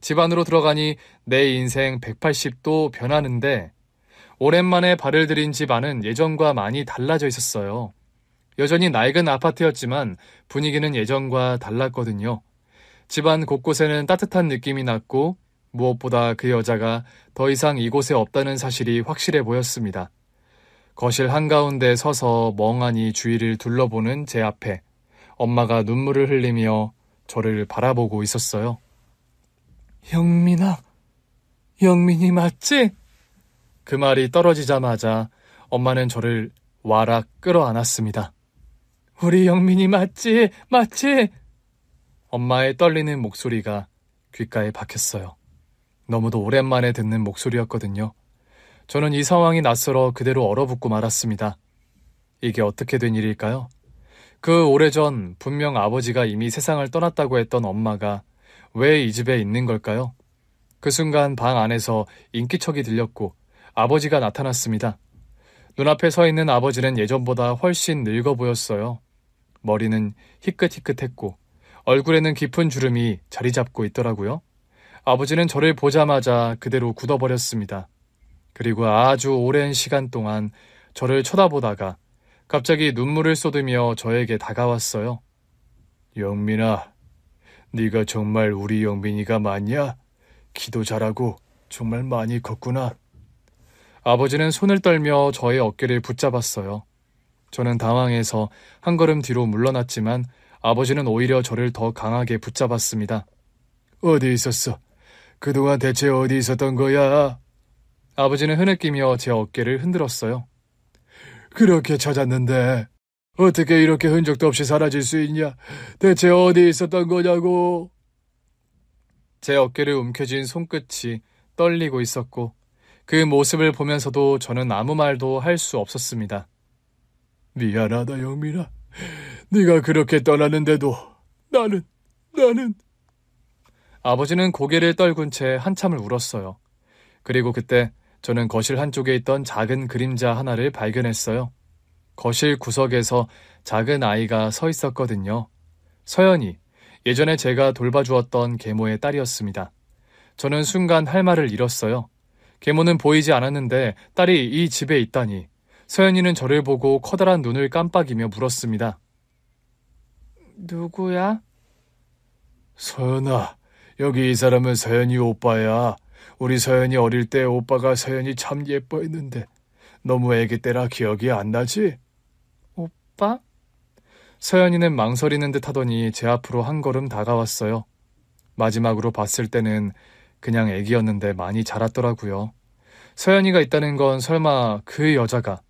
집 안으로 들어가니 내 인생 180도 변하는데 오랜만에 발을 들인 집 안은 예전과 많이 달라져 있었어요. 여전히 낡은 아파트였지만 분위기는 예전과 달랐거든요. 집안 곳곳에는 따뜻한 느낌이 났고 무엇보다 그 여자가 더 이상 이곳에 없다는 사실이 확실해 보였습니다. 거실 한가운데 서서 멍하니 주위를 둘러보는 제 앞에 엄마가 눈물을 흘리며 저를 바라보고 있었어요. 영민아, 영민이 맞지? 그 말이 떨어지자마자 엄마는 저를 와락 끌어안았습니다. 우리 영민이 맞지? 맞지? 엄마의 떨리는 목소리가 귓가에 박혔어요. 너무도 오랜만에 듣는 목소리였거든요. 저는 이 상황이 낯설어 그대로 얼어붙고 말았습니다. 이게 어떻게 된 일일까요? 그 오래전 분명 아버지가 이미 세상을 떠났다고 했던 엄마가 왜 이 집에 있는 걸까요? 그 순간 방 안에서 인기척이 들렸고 아버지가 나타났습니다. 눈앞에 서 있는 아버지는 예전보다 훨씬 늙어 보였어요. 머리는 희끗희끗했고 얼굴에는 깊은 주름이 자리 잡고 있더라고요. 아버지는 저를 보자마자 그대로 굳어버렸습니다. 그리고 아주 오랜 시간 동안 저를 쳐다보다가 갑자기 눈물을 쏟으며 저에게 다가왔어요. 영민아, 네가 정말 우리 영민이가 맞냐? 기도 잘하고 정말 많이 컸구나. 아버지는 손을 떨며 저의 어깨를 붙잡았어요. 저는 당황해서 한 걸음 뒤로 물러났지만 아버지는 오히려 저를 더 강하게 붙잡았습니다. 어디 있었어? 그동안 대체 어디 있었던 거야? 아버지는 흐느끼며 제 어깨를 흔들었어요. 그렇게 찾았는데 어떻게 이렇게 흔적도 없이 사라질 수 있냐? 대체 어디 있었던 거냐고? 제 어깨를 움켜쥔 손끝이 떨리고 있었고 그 모습을 보면서도 저는 아무 말도 할 수 없었습니다. 미안하다, 영민아. 네가 그렇게 떠나는데도 나는... 아버지는 고개를 떨군 채 한참을 울었어요. 그리고 그때 저는 거실 한쪽에 있던 작은 그림자 하나를 발견했어요. 거실 구석에서 작은 아이가 서 있었거든요. 서연이, 예전에 제가 돌봐주었던 계모의 딸이었습니다. 저는 순간 할 말을 잃었어요. 계모는 보이지 않았는데 딸이 이 집에 있다니. 서연이는 저를 보고 커다란 눈을 깜빡이며 물었습니다. 누구야? 서연아, 여기 이 사람은 서연이 오빠야. 우리 서연이 어릴 때 오빠가 서연이 참 예뻐했는데 너무 애기 때라 기억이 안 나지? 오빠? 서연이는 망설이는 듯 하더니 제 앞으로 한 걸음 다가왔어요. 마지막으로 봤을 때는 그냥 애기였는데 많이 자랐더라고요. 서연이가 있다는 건 설마 그 여자가,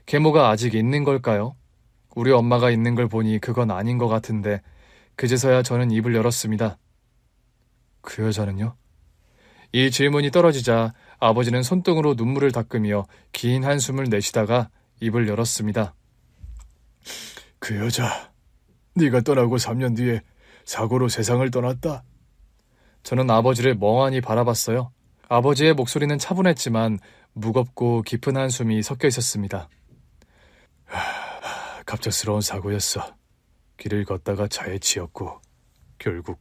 계모가 아직 있는 걸까요? 우리 엄마가 있는 걸 보니 그건 아닌 것 같은데 그제서야 저는 입을 열었습니다. 그 여자는요? 이 질문이 떨어지자 아버지는 손등으로 눈물을 닦으며 긴 한숨을 내쉬다가 입을 열었습니다. 그 여자, 네가 떠나고 3년 뒤에 사고로 세상을 떠났다. 저는 아버지를 멍하니 바라봤어요. 아버지의 목소리는 차분했지만 무겁고 깊은 한숨이 섞여 있었습니다. 갑작스러운 사고였어. 길을 걷다가 차에 치였고 결국...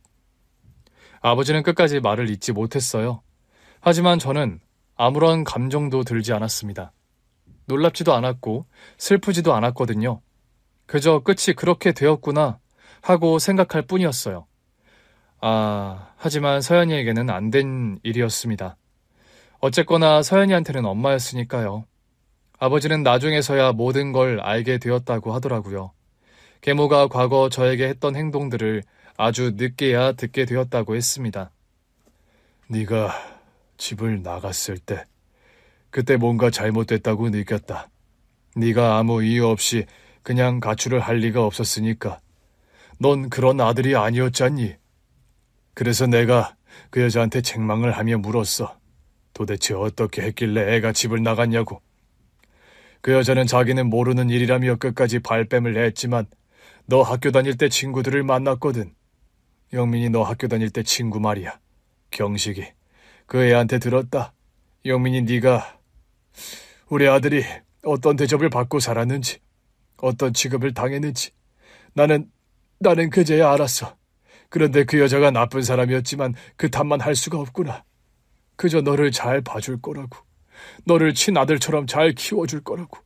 아버지는 끝까지 말을 잇지 못했어요. 하지만 저는 아무런 감정도 들지 않았습니다. 놀랍지도 않았고 슬프지도 않았거든요. 그저 끝이 그렇게 되었구나 하고 생각할 뿐이었어요. 하지만 서연이에게는 안 된 일이었습니다. 어쨌거나 서연이한테는 엄마였으니까요. 아버지는 나중에서야 모든 걸 알게 되었다고 하더라고요. 계모가 과거 저에게 했던 행동들을 아주 늦게야 듣게 되었다고 했습니다. 네가 집을 나갔을 때 그때 뭔가 잘못됐다고 느꼈다. 네가 아무 이유 없이 그냥 가출을 할 리가 없었으니까. 넌 그런 아들이 아니었잖니. 그래서 내가 그 여자한테 책망을 하며 물었어. 도대체 어떻게 했길래 애가 집을 나갔냐고. 그 여자는 자기는 모르는 일이라며 끝까지 발뺌을 했지만 너 학교 다닐 때 친구들을 만났거든. 영민이 너 학교 다닐 때 친구 말이야. 경식이. 그 애한테 들었다. 영민이 네가 우리 아들이 어떤 대접을 받고 살았는지, 어떤 취급을 당했는지 나는 그제야 알았어. 그런데 그 여자가 나쁜 사람이었지만 그 탓만 할 수가 없구나. 그저 너를 잘 봐줄 거라고, 너를 친아들처럼 잘 키워줄 거라고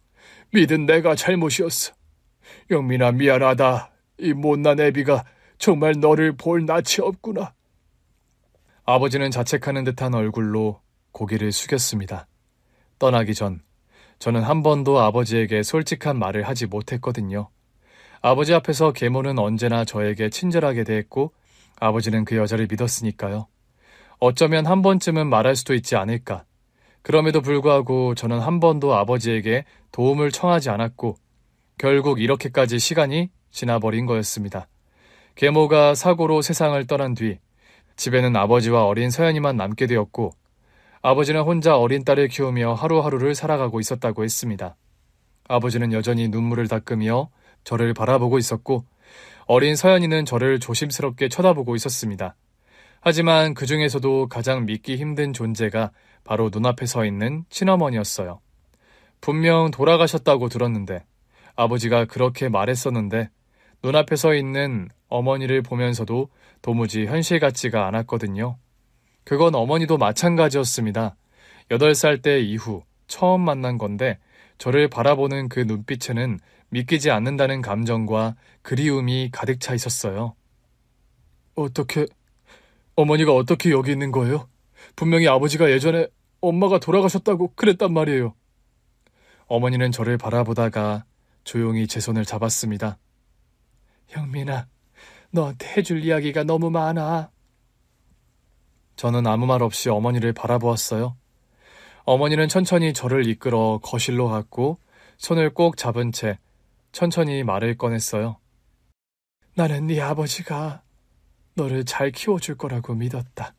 믿은 내가 잘못이었어. 영민아, 미안하다. 이 못난 애비가 정말 너를 볼 낯이 없구나. 아버지는 자책하는 듯한 얼굴로 고개를 숙였습니다. 떠나기 전 저는 한 번도 아버지에게 솔직한 말을 하지 못했거든요. 아버지 앞에서 계모는 언제나 저에게 친절하게 대했고 아버지는 그 여자를 믿었으니까요. 어쩌면 한 번쯤은 말할 수도 있지 않을까. 그럼에도 불구하고 저는 한 번도 아버지에게 도움을 청하지 않았고 결국 이렇게까지 시간이 지나버린 거였습니다. 계모가 사고로 세상을 떠난 뒤 집에는 아버지와 어린 서연이만 남게 되었고 아버지는 혼자 어린 딸을 키우며 하루하루를 살아가고 있었다고 했습니다. 아버지는 여전히 눈물을 닦으며 저를 바라보고 있었고 어린 서연이는 저를 조심스럽게 쳐다보고 있었습니다. 하지만 그 중에서도 가장 믿기 힘든 존재가 바로 눈앞에 서 있는 친어머니였어요. 분명 돌아가셨다고 들었는데 아버지가 그렇게 말했었는데 눈앞에 서 있는 어머니를 보면서도 도무지 현실 같지가 않았거든요. 그건 어머니도 마찬가지였습니다. 8살 때 이후 처음 만난 건데 저를 바라보는 그 눈빛에는 믿기지 않는다는 감정과 그리움이 가득 차 있었어요. 어머니가 어떻게 여기 있는 거예요? 분명히 아버지가 예전에 엄마가 돌아가셨다고 그랬단 말이에요. 어머니는 저를 바라보다가 조용히 제 손을 잡았습니다. 영민아, 너한테 해줄 이야기가 너무 많아. 저는 아무 말 없이 어머니를 바라보았어요. 어머니는 천천히 저를 이끌어 거실로 갔고 손을 꼭 잡은 채 천천히 말을 꺼냈어요. 나는 네 아버지가 너를 잘 키워줄 거라고 믿었다.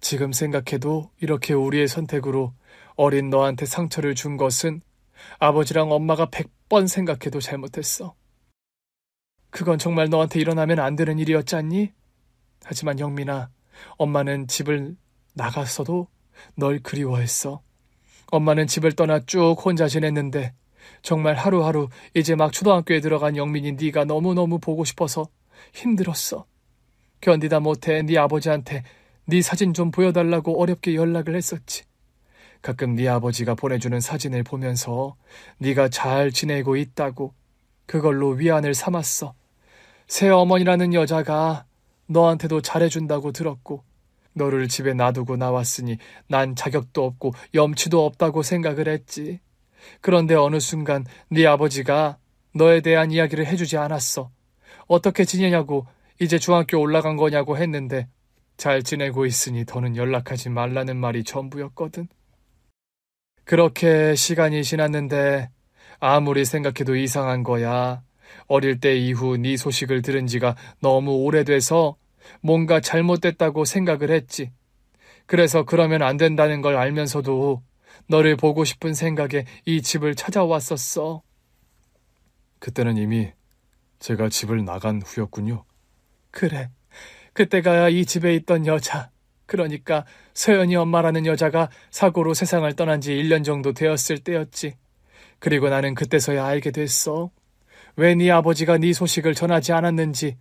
지금 생각해도 이렇게 우리의 선택으로 어린 너한테 상처를 준 것은 아버지랑 엄마가 100번 생각해도 잘못했어. 그건 정말 너한테 일어나면 안 되는 일이었잖니? 하지만 영민아, 엄마는 집을 나갔어도 널 그리워했어. 엄마는 집을 떠나 쭉 혼자 지냈는데 정말 하루하루 이제 막 초등학교에 들어간 영민이 네가 너무너무 보고 싶어서 힘들었어. 견디다 못해 네 아버지한테 네 사진 좀 보여달라고 어렵게 연락을 했었지. 가끔 네 아버지가 보내주는 사진을 보면서 네가 잘 지내고 있다고 그걸로 위안을 삼았어. 새어머니라는 여자가 너한테도 잘해준다고 들었고 너를 집에 놔두고 나왔으니 난 자격도 없고 염치도 없다고 생각을 했지. 그런데 어느 순간 네 아버지가 너에 대한 이야기를 해주지 않았어. 어떻게 지내냐고 이제 중학교 올라간 거냐고 했는데 잘 지내고 있으니 더는 연락하지 말라는 말이 전부였거든. 그렇게 시간이 지났는데 아무리 생각해도 이상한 거야. 어릴 때 이후 네 소식을 들은 지가 너무 오래돼서 뭔가 잘못됐다고 생각을 했지. 그래서 그러면 안 된다는 걸 알면서도 너를 보고 싶은 생각에 이 집을 찾아왔었어. 그때는 이미 제가 집을 나간 후였군요. 그래. 그때가 이 집에 있던 여자, 그러니까 서연이 엄마라는 여자가 사고로 세상을 떠난 지 1년 정도 되었을 때였지. 그리고 나는 그때서야 알게 됐어. 왜 네 아버지가 네 소식을 전하지 않았는지,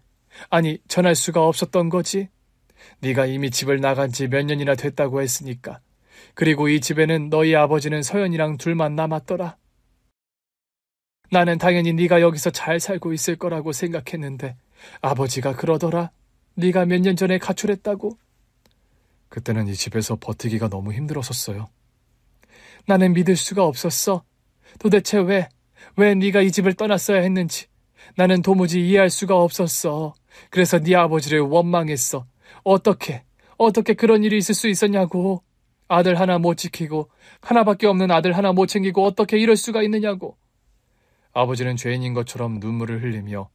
아니 전할 수가 없었던 거지. 네가 이미 집을 나간 지 몇 년이나 됐다고 했으니까. 그리고 이 집에는 너희 아버지는 서연이랑 둘만 남았더라. 나는 당연히 네가 여기서 잘 살고 있을 거라고 생각했는데 아버지가 그러더라. 네가 몇 년 전에 가출했다고. 그때는 이 집에서 버티기가 너무 힘들었었어요. 나는 믿을 수가 없었어. 도대체 왜 네가 이 집을 떠났어야 했는지 나는 도무지 이해할 수가 없었어. 그래서 네 아버지를 원망했어. 어떻게 그런 일이 있을 수 있었냐고. 아들 하나 못 지키고 하나밖에 없는 아들 하나 못 챙기고 어떻게 이럴 수가 있느냐고. 아버지는 죄인인 것처럼 눈물을 흘리며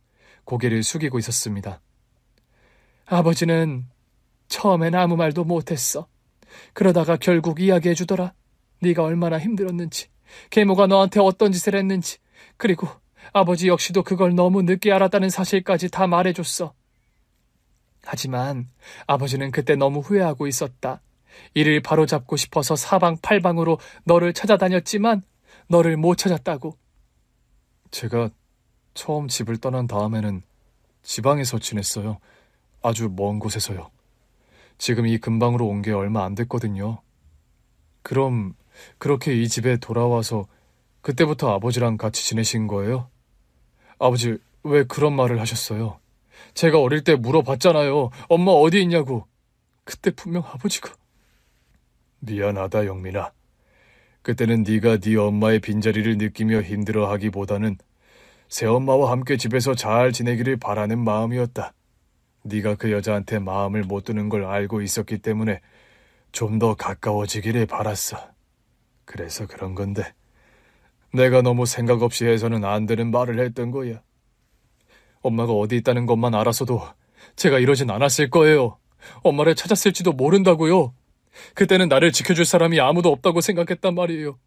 고개를 숙이고 있었습니다. 아버지는 처음엔 아무 말도 못했어. 그러다가 결국 이야기해주더라. 네가 얼마나 힘들었는지, 계모가 너한테 어떤 짓을 했는지, 그리고 아버지 역시도 그걸 너무 늦게 알았다는 사실까지 다 말해줬어. 하지만 아버지는 그때 너무 후회하고 있었다. 이를 바로잡고 싶어서 사방팔방으로 너를 찾아다녔지만 너를 못 찾았다고. 제가 처음 집을 떠난 다음에는 지방에서 지냈어요. 아주 먼 곳에서요. 지금 이 근방으로 온 게 얼마 안 됐거든요. 그럼 그렇게 이 집에 돌아와서 그때부터 아버지랑 같이 지내신 거예요? 아버지, 왜 그런 말을 하셨어요? 제가 어릴 때 물어봤잖아요. 엄마 어디 있냐고. 그때 분명 아버지가... 미안하다, 영민아. 그때는 네가 네 엄마의 빈자리를 느끼며 힘들어하기보다는 새엄마와 함께 집에서 잘 지내기를 바라는 마음이었다. 네가 그 여자한테 마음을 못 두는 걸 알고 있었기 때문에 좀 더 가까워지기를 바랐어. 그래서 그런 건데 내가 너무 생각 없이 해서는 안 되는 말을 했던 거야. 엄마가 어디 있다는 것만 알아서도 제가 이러진 않았을 거예요. 엄마를 찾았을지도 모른다고요. 그때는 나를 지켜줄 사람이 아무도 없다고 생각했단 말이에요.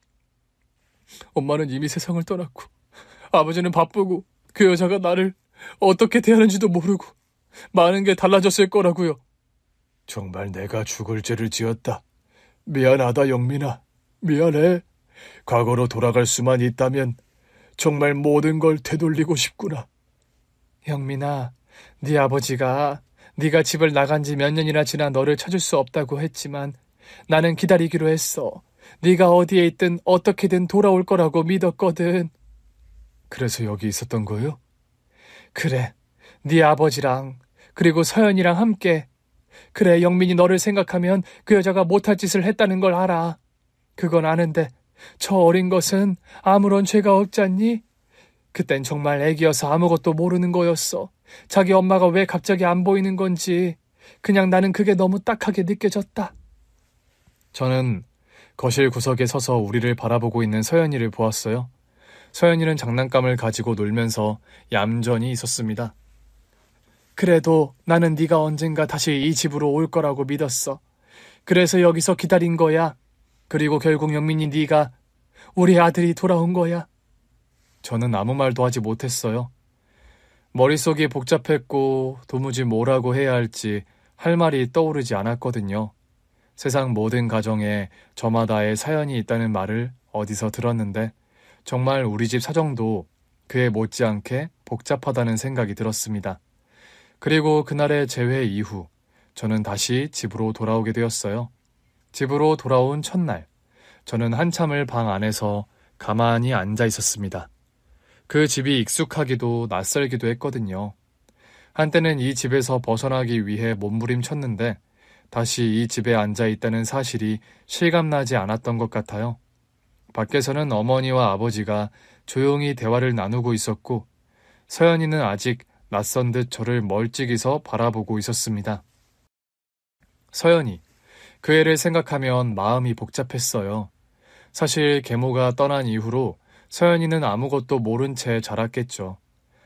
엄마는 이미 세상을 떠났고 아버지는 바쁘고 그 여자가 나를 어떻게 대하는지도 모르고 많은 게 달라졌을 거라고요. 정말 내가 죽을 죄를 지었다. 미안하다, 영민아. 미안해. 과거로 돌아갈 수만 있다면 정말 모든 걸 되돌리고 싶구나. 영민아, 네 아버지가 네가 집을 나간 지 몇 년이나 지나 너를 찾을 수 없다고 했지만 나는 기다리기로 했어. 네가 어디에 있든 어떻게든 돌아올 거라고 믿었거든. 그래서 여기 있었던 거요? 그래, 네 아버지랑 그리고 서연이랑 함께. 그래, 영민이 너를 생각하면 그 여자가 못할 짓을 했다는 걸 알아. 그건 아는데 저 어린 것은 아무런 죄가 없잖니? 그땐 정말 애기여서 아무것도 모르는 거였어. 자기 엄마가 왜 갑자기 안 보이는 건지 그냥 나는 그게 너무 딱하게 느껴졌다. 저는 거실 구석에 서서 우리를 바라보고 있는 서연이를 보았어요. 서연이는 장난감을 가지고 놀면서 얌전히 있었습니다. 그래도 나는 네가 언젠가 다시 이 집으로 올 거라고 믿었어. 그래서 여기서 기다린 거야. 그리고 결국 영민이 네가 우리 아들이 돌아온 거야. 저는 아무 말도 하지 못했어요. 머릿속이 복잡했고 도무지 뭐라고 해야 할지 할 말이 떠오르지 않았거든요. 세상 모든 가정에 저마다의 사연이 있다는 말을 어디서 들었는데 정말 우리 집 사정도 그에 못지않게 복잡하다는 생각이 들었습니다. 그리고 그날의 재회 이후 저는 다시 집으로 돌아오게 되었어요. 집으로 돌아온 첫날, 저는 한참을 방 안에서 가만히 앉아 있었습니다. 그 집이 익숙하기도 낯설기도 했거든요. 한때는 이 집에서 벗어나기 위해 몸부림쳤는데 다시 이 집에 앉아 있다는 사실이 실감나지 않았던 것 같아요. 밖에서는 어머니와 아버지가 조용히 대화를 나누고 있었고 서연이는 아직 낯선 듯 저를 멀찍이서 바라보고 있었습니다. 서연이, 그 애를 생각하면 마음이 복잡했어요. 사실 계모가 떠난 이후로 서연이는 아무것도 모른 채 자랐겠죠.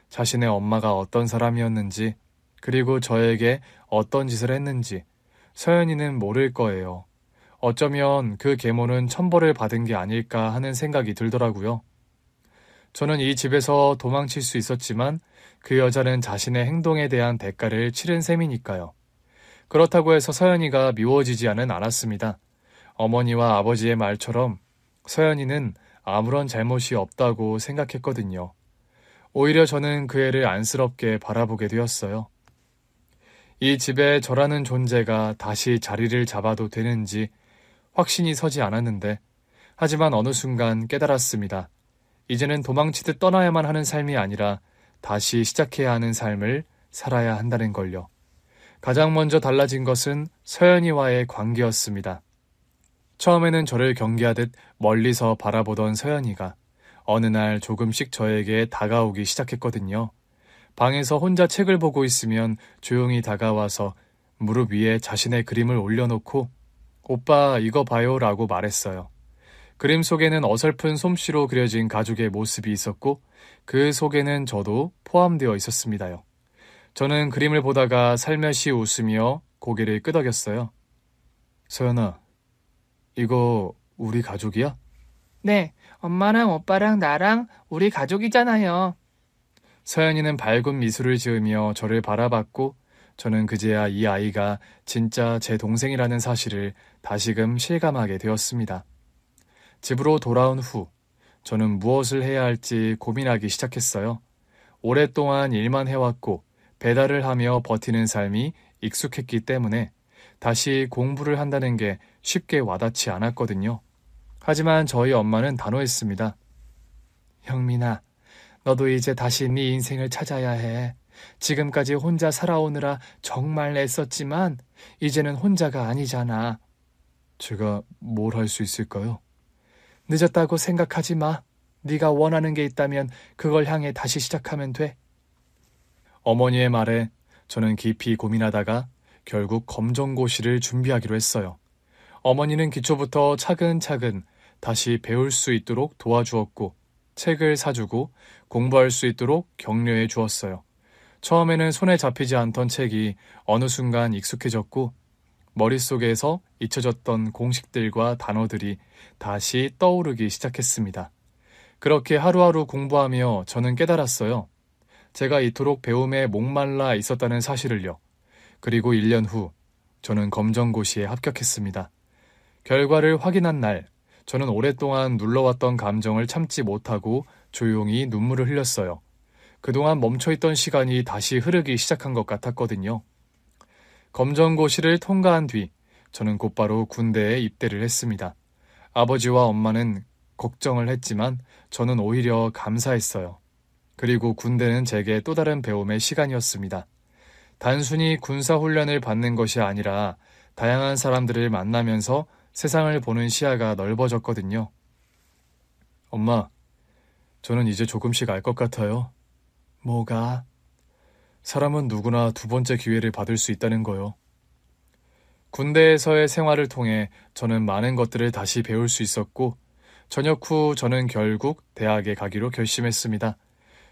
자신의 엄마가 어떤 사람이었는지, 그리고 저에게 어떤 짓을 했는지 서연이는 모를 거예요. 어쩌면 그 계모는 천벌을 받은 게 아닐까 하는 생각이 들더라고요. 저는 이 집에서 도망칠 수 있었지만 그 여자는 자신의 행동에 대한 대가를 치른 셈이니까요. 그렇다고 해서 서연이가 미워지지는 않았습니다. 어머니와 아버지의 말처럼 서연이는 아무런 잘못이 없다고 생각했거든요. 오히려 저는 그 애를 안쓰럽게 바라보게 되었어요. 이 집에 저라는 존재가 다시 자리를 잡아도 되는지 확신이 서지 않았는데 하지만 어느 순간 깨달았습니다. 이제는 도망치듯 떠나야만 하는 삶이 아니라 다시 시작해야 하는 삶을 살아야 한다는 걸요. 가장 먼저 달라진 것은 서연이와의 관계였습니다. 처음에는 저를 경계하듯 멀리서 바라보던 서연이가 어느 날 조금씩 저에게 다가오기 시작했거든요. 방에서 혼자 책을 보고 있으면 조용히 다가와서 무릎 위에 자신의 그림을 올려놓고 오빠 이거 봐요 라고 말했어요. 그림 속에는 어설픈 솜씨로 그려진 가족의 모습이 있었고 그 속에는 저도 포함되어 있었습니다요. 저는 그림을 보다가 살며시 웃으며 고개를 끄덕였어요. 서연아, 이거 우리 가족이야? 네, 엄마랑 오빠랑 나랑 우리 가족이잖아요. 서연이는 밝은 미소를 지으며 저를 바라봤고 저는 그제야 이 아이가 진짜 제 동생이라는 사실을 다시금 실감하게 되었습니다. 집으로 돌아온 후 저는 무엇을 해야 할지 고민하기 시작했어요. 오랫동안 일만 해왔고 배달을 하며 버티는 삶이 익숙했기 때문에 다시 공부를 한다는 게 쉽게 와닿지 않았거든요. 하지만 저희 엄마는 단호했습니다. 형민아, 너도 이제 다시 네 인생을 찾아야 해. 지금까지 혼자 살아오느라 정말 애썼지만 이제는 혼자가 아니잖아. 제가 뭘 할 수 있을까요? 늦었다고 생각하지 마. 네가 원하는 게 있다면 그걸 향해 다시 시작하면 돼. 어머니의 말에 저는 깊이 고민하다가 결국 검정고시를 준비하기로 했어요. 어머니는 기초부터 차근차근 다시 배울 수 있도록 도와주었고 책을 사주고 공부할 수 있도록 격려해 주었어요. 처음에는 손에 잡히지 않던 책이 어느 순간 익숙해졌고 머릿속에서 잊혀졌던 공식들과 단어들이 다시 떠오르기 시작했습니다. 그렇게 하루하루 공부하며 저는 깨달았어요. 제가 이토록 배움에 목말라 있었다는 사실을요. 그리고 1년 후 저는 검정고시에 합격했습니다. 결과를 확인한 날, 저는 오랫동안 눌러왔던 감정을 참지 못하고 조용히 눈물을 흘렸어요. 그동안 멈춰있던 시간이 다시 흐르기 시작한 것 같았거든요. 검정고시를 통과한 뒤 저는 곧바로 군대에 입대를 했습니다. 아버지와 엄마는 걱정을 했지만 저는 오히려 감사했어요. 그리고 군대는 제게 또 다른 배움의 시간이었습니다. 단순히 군사훈련을 받는 것이 아니라 다양한 사람들을 만나면서 세상을 보는 시야가 넓어졌거든요. 엄마, 저는 이제 조금씩 알 것 같아요. 뭐가? 사람은 누구나 두 번째 기회를 받을 수 있다는 거요. 군대에서의 생활을 통해 저는 많은 것들을 다시 배울 수 있었고, 전역 후 저는 결국 대학에 가기로 결심했습니다.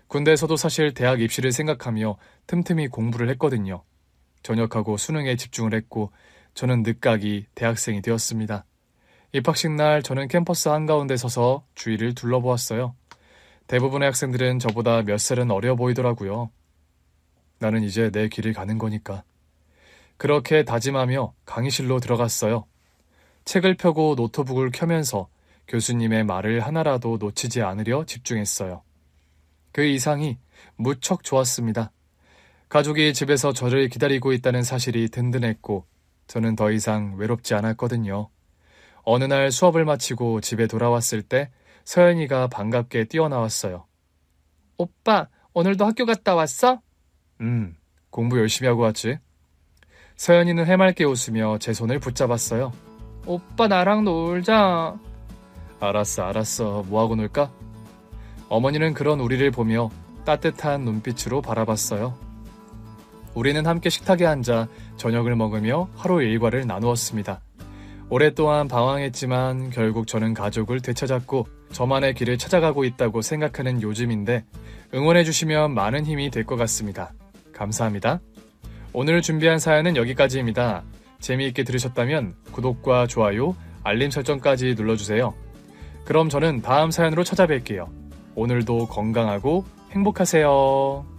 군대에서도 사실 대학 입시를 생각하며 틈틈이 공부를 했거든요. 전역하고 수능에 집중을 했고 저는 늦가기 대학생이 되었습니다. 입학식 날 저는 캠퍼스 한가운데 서서 주위를 둘러보았어요. 대부분의 학생들은 저보다 몇 살은 어려 보이더라고요. 나는 이제 내 길을 가는 거니까. 그렇게 다짐하며 강의실로 들어갔어요. 책을 펴고 노트북을 켜면서 교수님의 말을 하나라도 놓치지 않으려 집중했어요. 그 이상이 무척 좋았습니다. 가족이 집에서 저를 기다리고 있다는 사실이 든든했고 저는 더 이상 외롭지 않았거든요. 어느 날 수업을 마치고 집에 돌아왔을 때 서연이가 반갑게 뛰어나왔어요. 오빠, 오늘도 학교 갔다 왔어? 공부 열심히 하고 왔지. 서연이는 해맑게 웃으며 제 손을 붙잡았어요. 오빠 나랑 놀자. 알았어. 뭐하고 놀까? 어머니는 그런 우리를 보며 따뜻한 눈빛으로 바라봤어요. 우리는 함께 식탁에 앉아 저녁을 먹으며 하루 일과를 나누었습니다. 오랫동안 방황했지만 결국 저는 가족을 되찾았고 저만의 길을 찾아가고 있다고 생각하는 요즘인데 응원해주시면 많은 힘이 될 것 같습니다. 감사합니다. 오늘 준비한 사연은 여기까지입니다. 재미있게 들으셨다면 구독과 좋아요, 알림 설정까지 눌러주세요. 그럼 저는 다음 사연으로 찾아뵐게요. 오늘도 건강하고 행복하세요.